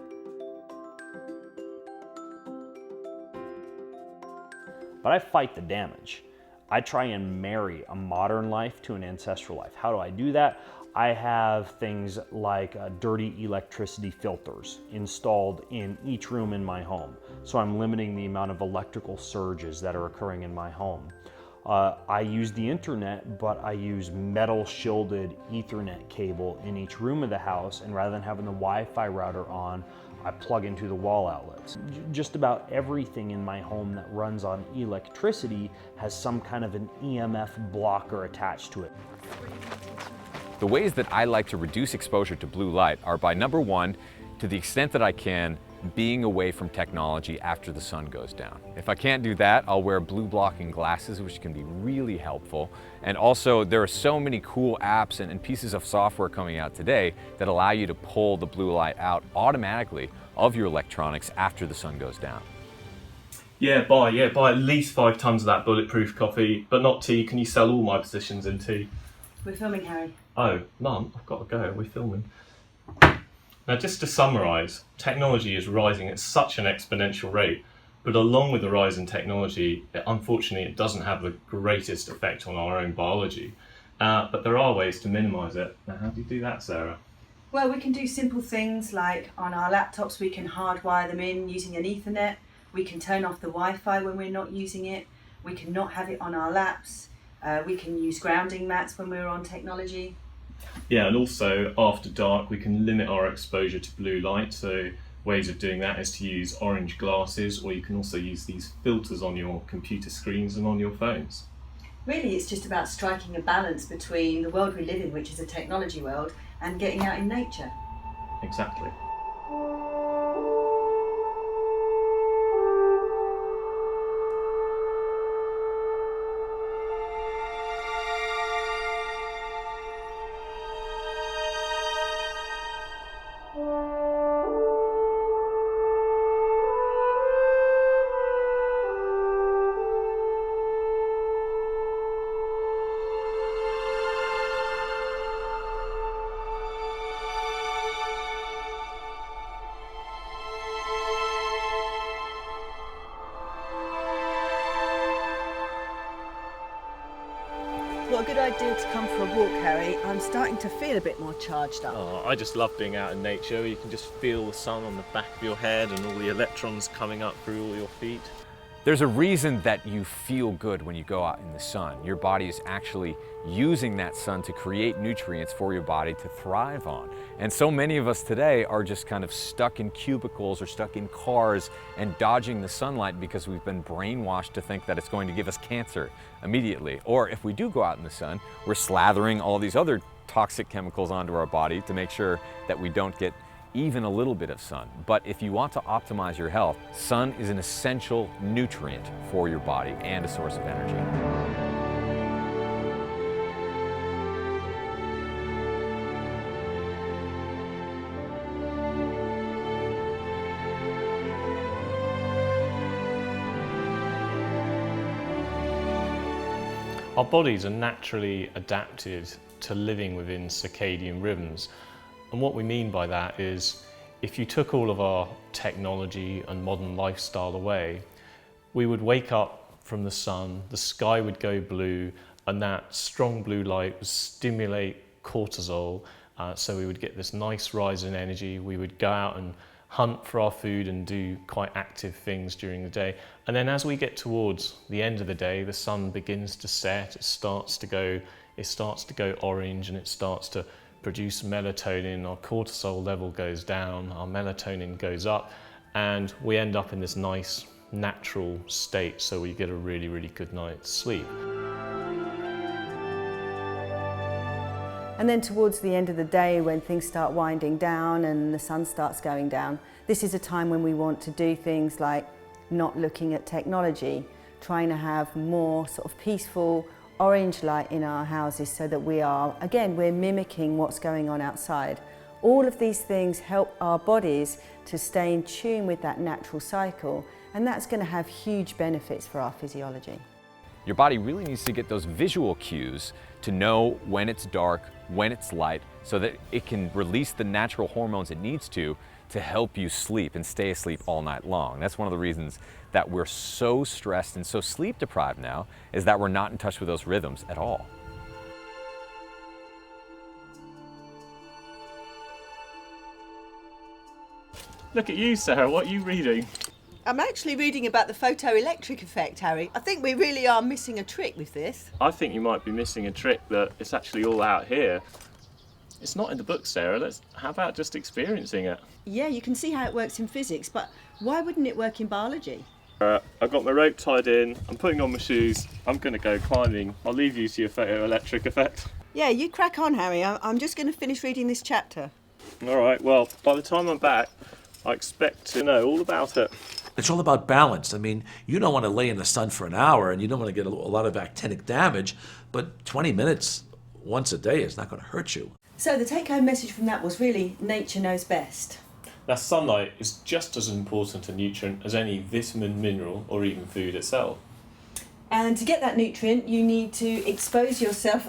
But I fight the damage. I try and marry a modern life to an ancestral life. How do I do that? I have things like dirty electricity filters installed in each room in my home. So I'm limiting the amount of electrical surges that are occurring in my home. I use the internet, but I use metal shielded Ethernet cable in each room of the house, and rather than having the Wi-Fi router on, I plug into the wall outlets. Just about everything in my home that runs on electricity has some kind of an EMF blocker attached to it. The ways that I like to reduce exposure to blue light are by, number one, to the extent that I can, being away from technology after the sun goes down. If I can't do that, I'll wear blue blocking glasses, which can be really helpful. And also, there are so many cool apps and pieces of software coming out today that allow you to pull the blue light out automatically of your electronics after the sun goes down. Yeah, buy at least 5 tons of that bulletproof coffee, but not tea. Can you sell all my positions in tea? We're filming, Harry. Oh, Mum, I've got to go. We're filming. Now, just to summarise, technology is rising at such an exponential rate, but along with the rise in technology, unfortunately, it doesn't have the greatest effect on our own biology. But there are ways to minimise it. Now, how do you do that, Sarah? Well, we can do simple things like on our laptops, we can hardwire them in using an Ethernet. We can turn off the Wi-Fi when we're not using it. We can not have it on our laps. We can use grounding mats when we're on technology. Yeah, and also after dark we can limit our exposure to blue light. So ways of doing that is to use orange glasses, or you can also use these filters on your computer screens and on your phones. Really, it's just about striking a balance between the world we live in, which is a technology world, and getting out in nature. Exactly. What a good idea to come for a walk, Harry. I'm starting to feel a bit more charged up. Oh, I just love being out in nature. You can just feel the sun on the back of your head and all the electrons coming up through all your feet. There's a reason that you feel good when you go out in the sun. Your body is actually using that sun to create nutrients for your body to thrive on. And so many of us today are just kind of stuck in cubicles or stuck in cars and dodging the sunlight because we've been brainwashed to think that it's going to give us cancer immediately. Or if we do go out in the sun, we're slathering all these other toxic chemicals onto our body to make sure that we don't get even a little bit of sun. But if you want to optimize your health, sun is an essential nutrient for your body and a source of energy. Our bodies are naturally adapted to living within circadian rhythms. And what we mean by that is, if you took all of our technology and modern lifestyle away, we would wake up from the sun, the sky would go blue, and that strong blue light would stimulate cortisol, so we would get this nice rise in energy. We would go out and hunt for our food and do quite active things during the day. And then as we get towards the end of the day, the sun begins to set, it starts to go orange, and it starts to produce melatonin. Our cortisol level goes down, our melatonin goes up, and we end up in this nice natural state, so we get a really, really good night's sleep. And then towards the end of the day, when things start winding down and the sun starts going down, this is a time when we want to do things like not looking at technology, trying to have more sort of peaceful orange light in our houses so that we're mimicking what's going on outside. All of these things help our bodies to stay in tune with that natural cycle, and that's going to have huge benefits for our physiology. Your body really needs to get those visual cues to know when it's dark, when it's light, so that it can release the natural hormones it needs to help you sleep and stay asleep all night long. That's one of the reasons that we're so stressed and so sleep deprived now, is that we're not in touch with those rhythms at all. Look at you, Sarah, what are you reading? I'm actually reading about the photoelectric effect, Harry. I think we really are missing a trick with this. I think you might be missing a trick, that it's actually all out here. It's not in the book, Sarah. How about just experiencing it? Yeah, you can see how it works in physics, but why wouldn't it work in biology? I've got my rope tied in, I'm putting on my shoes, I'm going to go climbing. I'll leave you to your photoelectric effect. Yeah, you crack on, Harry. I'm just going to finish reading this chapter. All right, well, by the time I'm back, I expect to know all about it. It's all about balance. I mean, you don't want to lay in the sun for an hour and you don't want to get a lot of actinic damage, but 20 minutes once a day is not going to hurt you. So the take-home message from that was really nature knows best. Now, sunlight is just as important a nutrient as any vitamin, mineral, or even food itself. And to get that nutrient, you need to expose yourself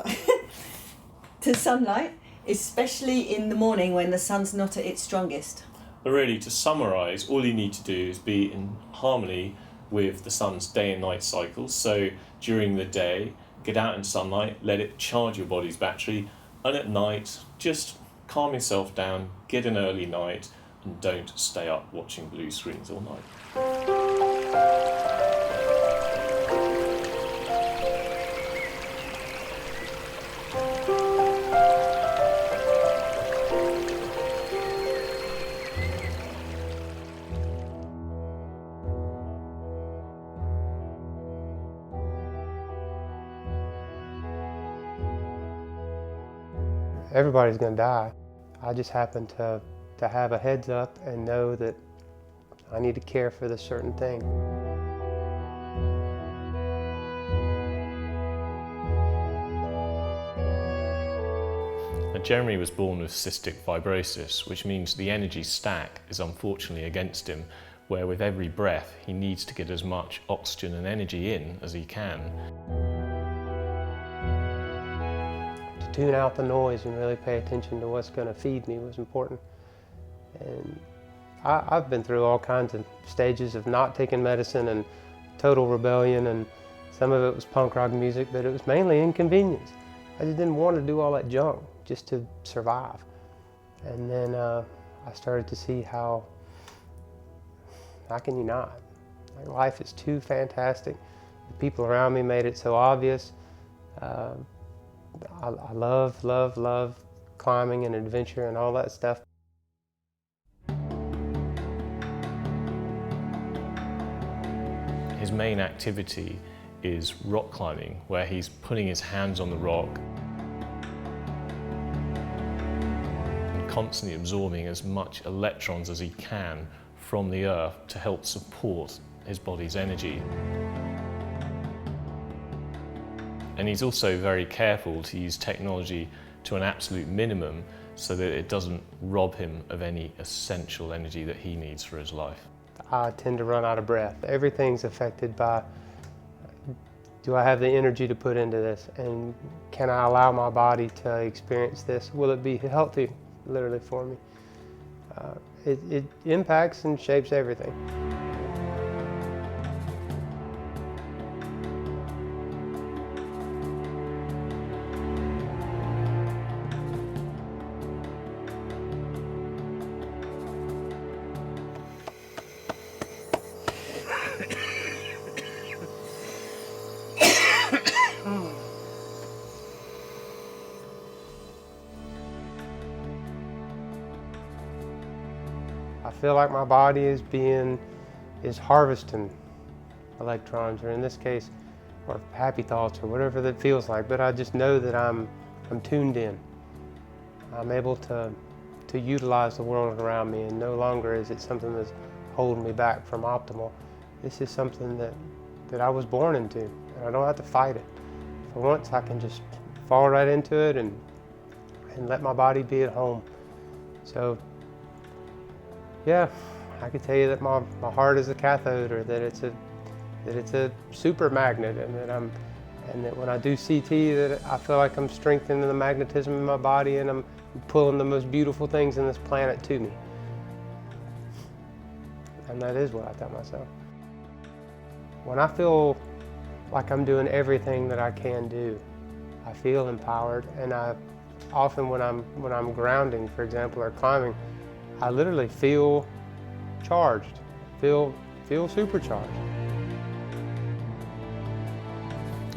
to sunlight, especially in the morning when the sun's not at its strongest. But really, to summarise, all you need to do is be in harmony with the sun's day and night cycles. So during the day, get out in sunlight, let it charge your body's battery, and at night, just calm yourself down, get an early night, and don't stay up watching blue screens all night. Everybody's going to die. I just happen to have a heads up and know that I need to care for this certain thing. Now, Jeremy was born with cystic fibrosis, which means the energy stack is unfortunately against him, where with every breath he needs to get as much oxygen and energy in as he can. To tune out the noise and really pay attention to what's going to feed me was important. And I've been through all kinds of stages of not taking medicine and total rebellion, and some of it was punk rock music, but it was mainly inconvenience. I just didn't want to do all that junk just to survive. And then I started to see how can you not? Like, life is too fantastic. The people around me made it so obvious. I love climbing and adventure and all that stuff. His main activity is rock climbing, where he's putting his hands on the rock and constantly absorbing as much electrons as he can from the earth to help support his body's energy. And he's also very careful to use technology to an absolute minimum so that it doesn't rob him of any essential energy that he needs for his life. I tend to run out of breath. Everything's affected by, do I have the energy to put into this? And can I allow my body to experience this? Will it be healthy, literally, for me? It impacts and shapes everything. I feel like my body is harvesting electrons, or in this case, or happy thoughts, or whatever that feels like. But I just know that I'm tuned in, I'm able to utilize the world around me, and no longer is it something that's holding me back from optimal. This is something that I was born into, and I don't have to fight it. For once, I can just fall right into it and let my body be at home. So, yeah, I could tell you that my heart is a cathode, or that it's a super magnet, and that when I do CT, that I feel like I'm strengthening the magnetism in my body, and I'm pulling the most beautiful things in this planet to me. And that is what I tell myself. When I feel like I'm doing everything that I can do, I feel empowered, and I often when I'm grounding, for example, or climbing, I literally feel charged, feel supercharged.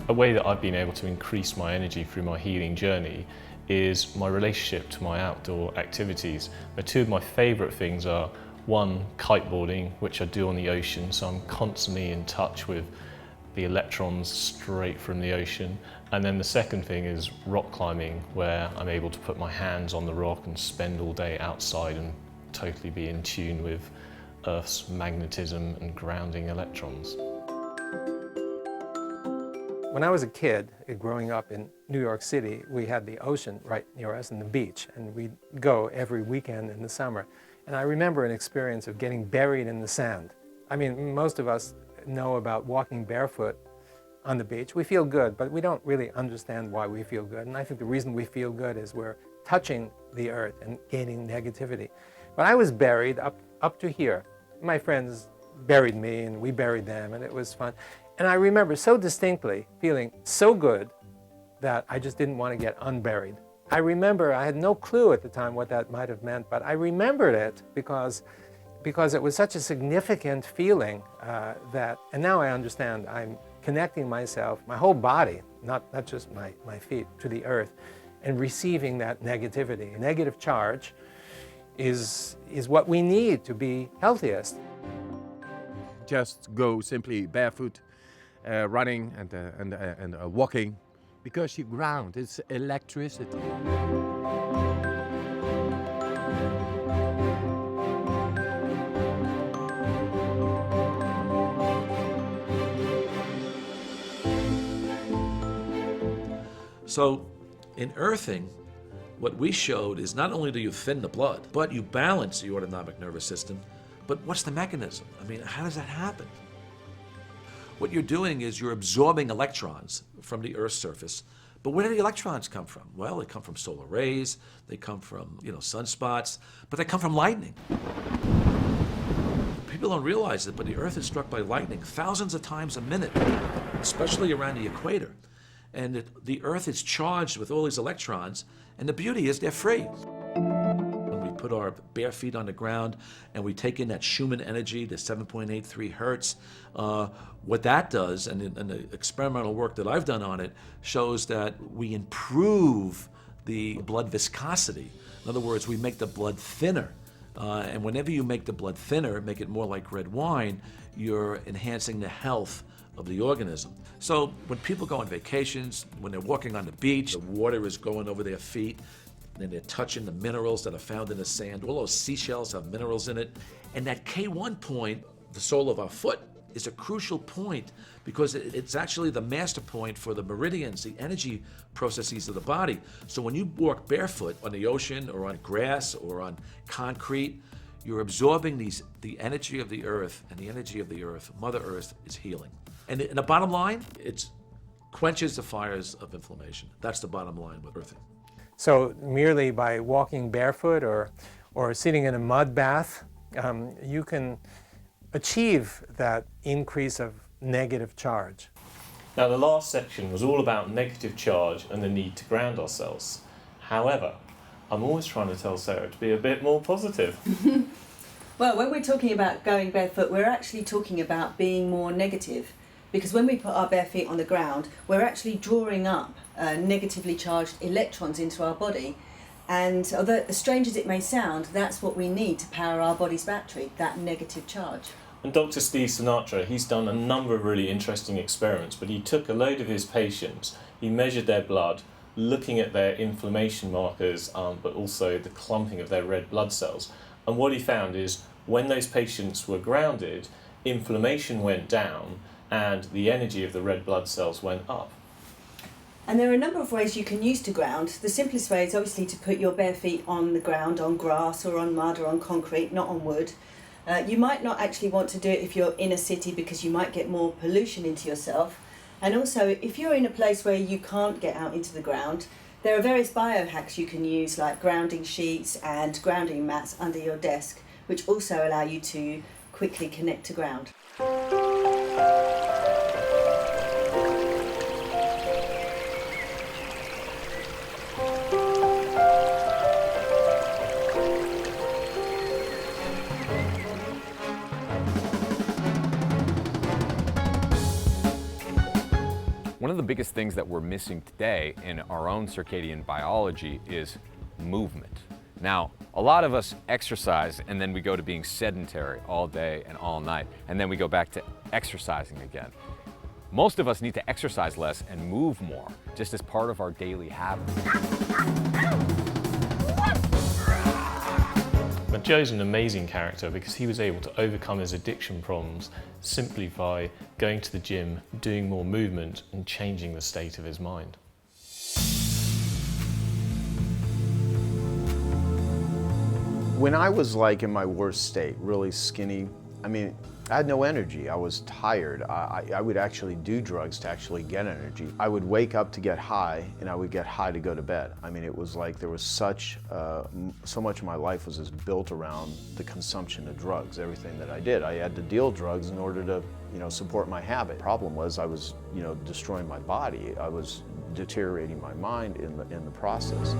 A way that I've been able to increase my energy through my healing journey is my relationship to my outdoor activities. The two of my favourite things are, one, kiteboarding, which I do on the ocean, so I'm constantly in touch with the electrons straight from the ocean. And then the second thing is rock climbing, where I'm able to put my hands on the rock and spend all day outside and totally be in tune with Earth's magnetism and grounding electrons. When I was a kid, growing up in New York City, we had the ocean right near us and the beach, and we'd go every weekend in the summer. And I remember an experience of getting buried in the sand. I mean, most of us know about walking barefoot on the beach. We feel good, but we don't really understand why we feel good. And I think the reason we feel good is we're touching the earth and gaining negativity. But I was buried up to here. My friends buried me, and we buried them, and it was fun. And I remember so distinctly feeling so good that I just didn't want to get unburied. I remember, I had no clue at the time what that might have meant, but I remembered it because it was such a significant feeling and now I understand, I'm connecting myself, my whole body, not just my feet, to the earth, and receiving that negativity. Negative charge is what we need to be healthiest. Just go simply barefoot, running and walking, because you ground. It's electricity. So in earthing, what we showed is not only do you thin the blood, but you balance the autonomic nervous system. But what's the mechanism? I mean, how does that happen? What you're doing is you're absorbing electrons from the Earth's surface. But where do the electrons come from? Well, they come from solar rays, they come from, sunspots, but they come from lightning. People don't realize it, but the Earth is struck by lightning thousands of times a minute, especially around the equator. And the Earth is charged with all these electrons, and the beauty is they're free. When we put our bare feet on the ground and we take in that Schumann energy, the 7.83 hertz, what that does, and the experimental work that I've done on it, shows that we improve the blood viscosity. In other words, we make the blood thinner. And whenever you make the blood thinner, make it more like red wine, you're enhancing the health of the organism. So when people go on vacations, when they're walking on the beach, the water is going over their feet, and they're touching the minerals that are found in the sand. All those seashells have minerals in it. And that K1 point, the sole of our foot, is a crucial point because it's actually the master point for the meridians, the energy processes of the body. So when you walk barefoot on the ocean or on grass or on concrete, you're absorbing the energy of the earth, and the energy of the earth, Mother Earth, is healing. And the bottom line, it quenches the fires of inflammation. That's the bottom line with earthing. So merely by walking barefoot or sitting in a mud bath, you can achieve that increase of negative charge. Now, the last section was all about negative charge and the need to ground ourselves. However, I'm always trying to tell Sarah to be a bit more positive. Well, when we're talking about going barefoot, we're actually talking about being more negative. Because when we put our bare feet on the ground, we're actually drawing up negatively charged electrons into our body. And although, as strange as it may sound, that's what we need to power our body's battery, that negative charge. And Dr. Steve Sinatra, he's done a number of really interesting experiments, but he took a load of his patients, he measured their blood, looking at their inflammation markers, but also the clumping of their red blood cells. And what he found is when those patients were grounded, inflammation went down and the energy of the red blood cells went up. And there are a number of ways you can use to ground. The simplest way is obviously to put your bare feet on the ground, on grass or on mud or on concrete, not on wood. You might not actually want to do it if you're in a city because you might get more pollution into yourself. And also, if you're in a place where you can't get out into the ground, there are various biohacks you can use, like grounding sheets and grounding mats under your desk, which also allow you to quickly connect to ground. One of the biggest things that we're missing today in our own circadian biology is movement. Now, a lot of us exercise and then we go to being sedentary all day and all night, and then we go back to exercising again. Most of us need to exercise less and move more, just as part of our daily habits. But Joe's an amazing character because he was able to overcome his addiction problems simply by going to the gym, doing more movement and changing the state of his mind. When I was like in my worst state, really skinny, I mean, I had no energy. I was tired. I would actually do drugs to actually get energy. I would wake up to get high, and I would get high to go to bed. I mean, it was like there was so much of my life was just built around the consumption of drugs. Everything that I did, I had to deal drugs in order to, support my habit. Problem was I was, destroying my body. I was deteriorating my mind in the process.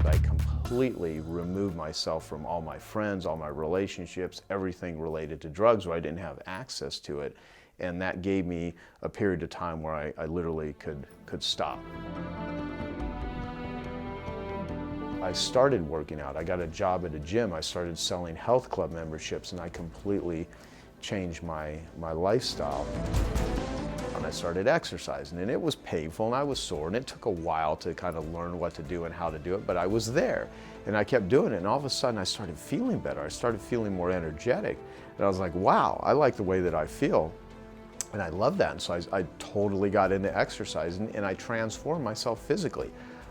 I completely removed myself from all my friends, all my relationships, everything related to drugs where I didn't have access to it. And that gave me a period of time where I literally could stop. I started working out. I got a job at a gym. I started selling health club memberships, and I completely changed my lifestyle. And I started exercising, and it was painful and I was sore, and it took a while to kind of learn what to do and how to do it, but I was there and I kept doing it, and all of a sudden I started feeling better. I started feeling more energetic, and I was like, wow, I like the way that I feel, and I love that. And so I totally got into exercising, and I transformed myself physically.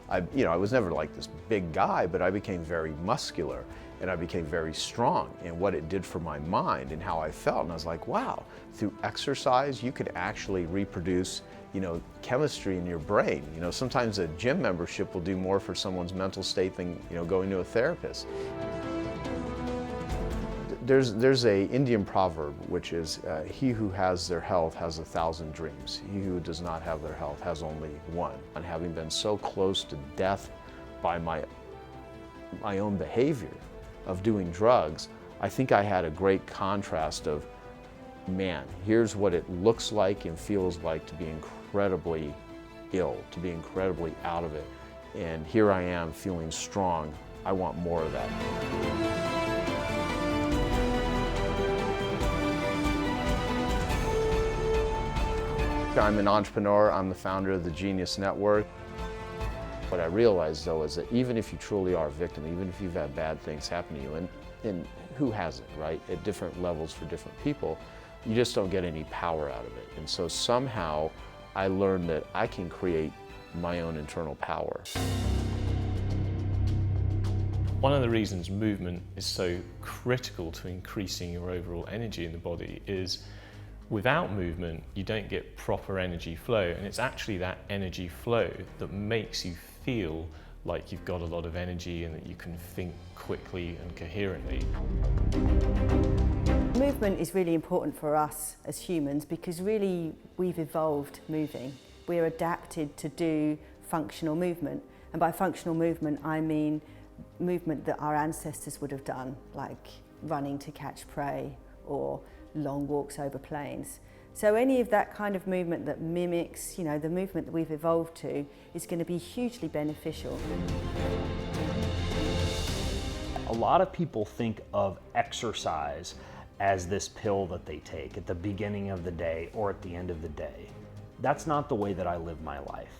I was never like this big guy, but I became very muscular, and I became very strong, and what it did for my mind and how I felt. And I was like, wow, through exercise, you could actually reproduce, chemistry in your brain. Sometimes a gym membership will do more for someone's mental state than, going to a therapist. There's a Indian proverb, which is, he who has their health has 1,000 dreams. He who does not have their health has only one. And having been so close to death by my own behavior of doing drugs, I think I had a great contrast of, man, here's what it looks like and feels like to be incredibly ill, to be incredibly out of it. And here I am feeling strong. I want more of that. I'm an entrepreneur. I'm the founder of the Genius Network. What I realized, though, is that even if you truly are a victim, even if you've had bad things happen to you, and who hasn't, right, at different levels for different people, you just don't get any power out of it. And so somehow I learned that I can create my own internal power. One of the reasons movement is so critical to increasing your overall energy in the body is without movement, you don't get proper energy flow, and it's actually that energy flow that makes you feel like you've got a lot of energy and that you can think quickly and coherently. Movement is really important for us as humans because really we've evolved moving. We're adapted to do functional movement, and by functional movement I mean movement that our ancestors would have done, like running to catch prey or long walks over plains. So any of that kind of movement that mimics, the movement that we've evolved to is going to be hugely beneficial. A lot of people think of exercise as this pill that they take at the beginning of the day or at the end of the day. That's not the way that I live my life.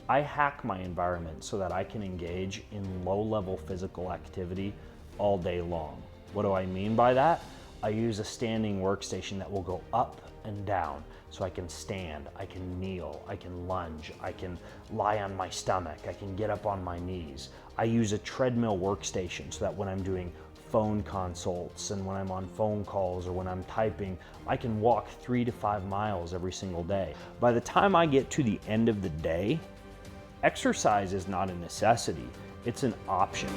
I hack my environment so that I can engage in low-level physical activity all day long. What do I mean by that? I use a standing workstation that will go up and down, so I can stand, I can kneel, I can lunge, I can lie on my stomach, I can get up on my knees. I use a treadmill workstation so that when I'm doing phone consults and when I'm on phone calls or when I'm typing, I can walk 3 to 5 miles every single day. By the time I get to the end of the day, exercise is not a necessity, it's an option.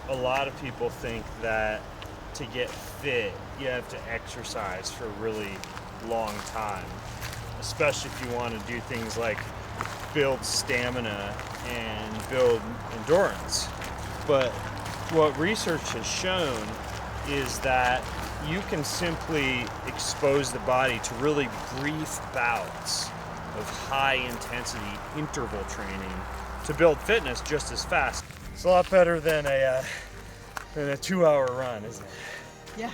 A lot of people think that to get fit, you have to exercise for a really long time, especially if you want to do things like build stamina and build endurance. But what research has shown is that you can simply expose the body to really brief bouts of high intensity interval training to build fitness just as fast. It's a lot better than a 2-hour run, isn't it? Yeah.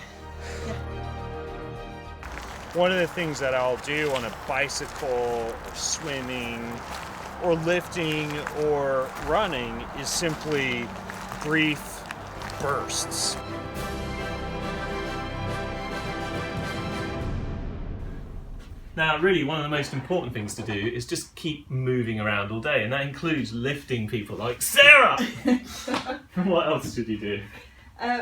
One of the things that I'll do on a bicycle or swimming or lifting or running is simply brief bursts. Now, really, one of the most important things to do is just keep moving around all day, and that includes lifting people like Sarah! What else should you do?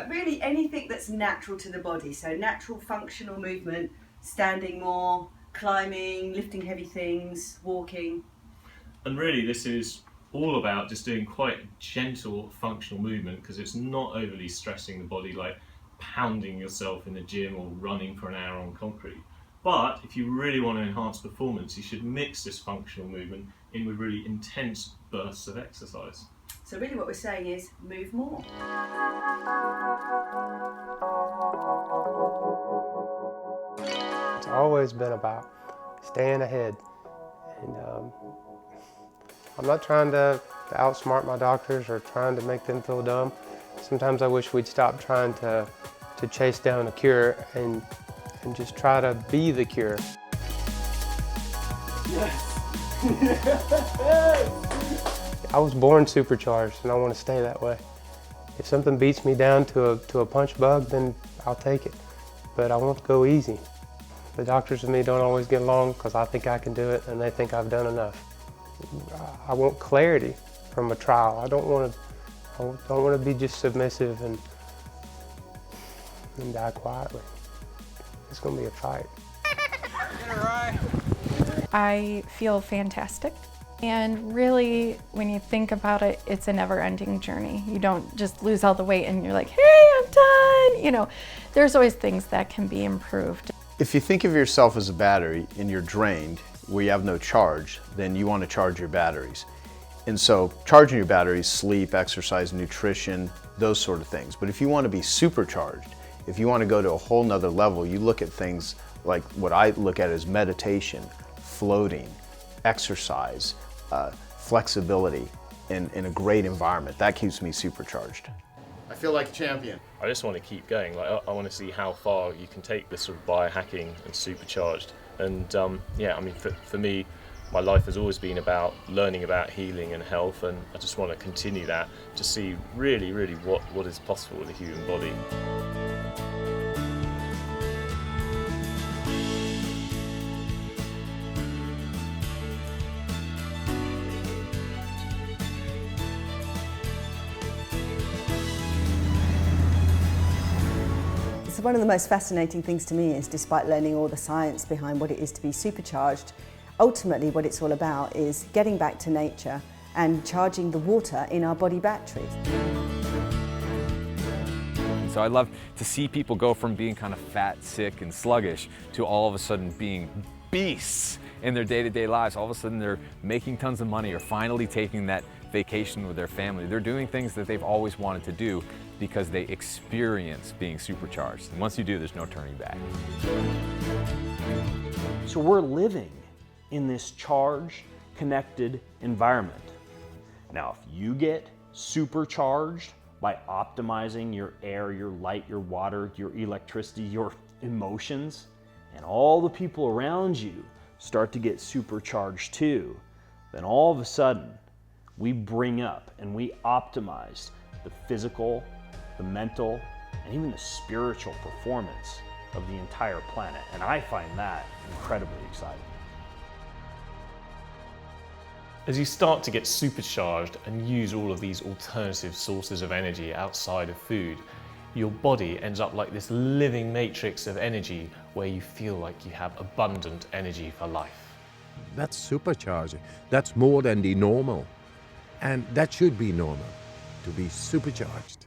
Really anything that's natural to the body, so natural functional movement, standing more, climbing, lifting heavy things, walking. And really, this is all about just doing quite gentle functional movement, because it's not overly stressing the body like pounding yourself in the gym or running for an hour on concrete. But if you really want to enhance performance, you should mix this functional movement in with really intense bursts of exercise. So really what we're saying is move more. It's always been about staying ahead. And I'm not trying to outsmart my doctors or trying to make them feel dumb. Sometimes I wish we'd stop trying to chase down a cure and just try to be the cure. I was born supercharged and I want to stay that way. If something beats me down to a punch bug, then I'll take it. But I won't go easy. The doctors and me don't always get along because I think I can do it and they think I've done enough. I want clarity from a trial. I don't want to be just submissive and die quietly. It's going to be a fight. I feel fantastic. And really, when you think about it, it's a never-ending journey. You don't just lose all the weight and you're like, hey, I'm done. You know, there's always things that can be improved. If you think of yourself as a battery and you're drained, where you have no charge, then you want to charge your batteries. And so charging your batteries, sleep, exercise, nutrition, those sort of things. But if you want to be supercharged, if you want to go to a whole nother level, you look at things like what I look at as meditation, floating, exercise, flexibility in a great environment. That keeps me supercharged. I feel like a champion. I just want to keep going. Like, I want to see how far you can take this sort of biohacking and supercharged. And yeah, I mean, for me, my life has always been about learning about healing and health, and I just want to continue that to see really, really what is possible with the human body. One of the most fascinating things to me is, despite learning all the science behind what it is to be supercharged, ultimately what it's all about is getting back to nature and charging the water in our body batteries. And so I love to see people go from being kind of fat, sick, and sluggish to all of a sudden being beasts in their day-to-day lives. All of a sudden they're making tons of money or finally taking that vacation with their family. They're doing things that they've always wanted to do because they experience being supercharged. And once you do, there's no turning back. So we're living in this charged, connected environment. Now, if you get supercharged by optimizing your air, your light, your water, your electricity, your emotions, and all the people around you start to get supercharged too, then all of a sudden we bring up and we optimize the physical, the mental, and even the spiritual performance of the entire planet. And I find that incredibly exciting. As you start to get supercharged and use all of these alternative sources of energy outside of food, your body ends up like this living matrix of energy where you feel like you have abundant energy for life. That's supercharging. That's more than the normal. And that should be normal, to be supercharged.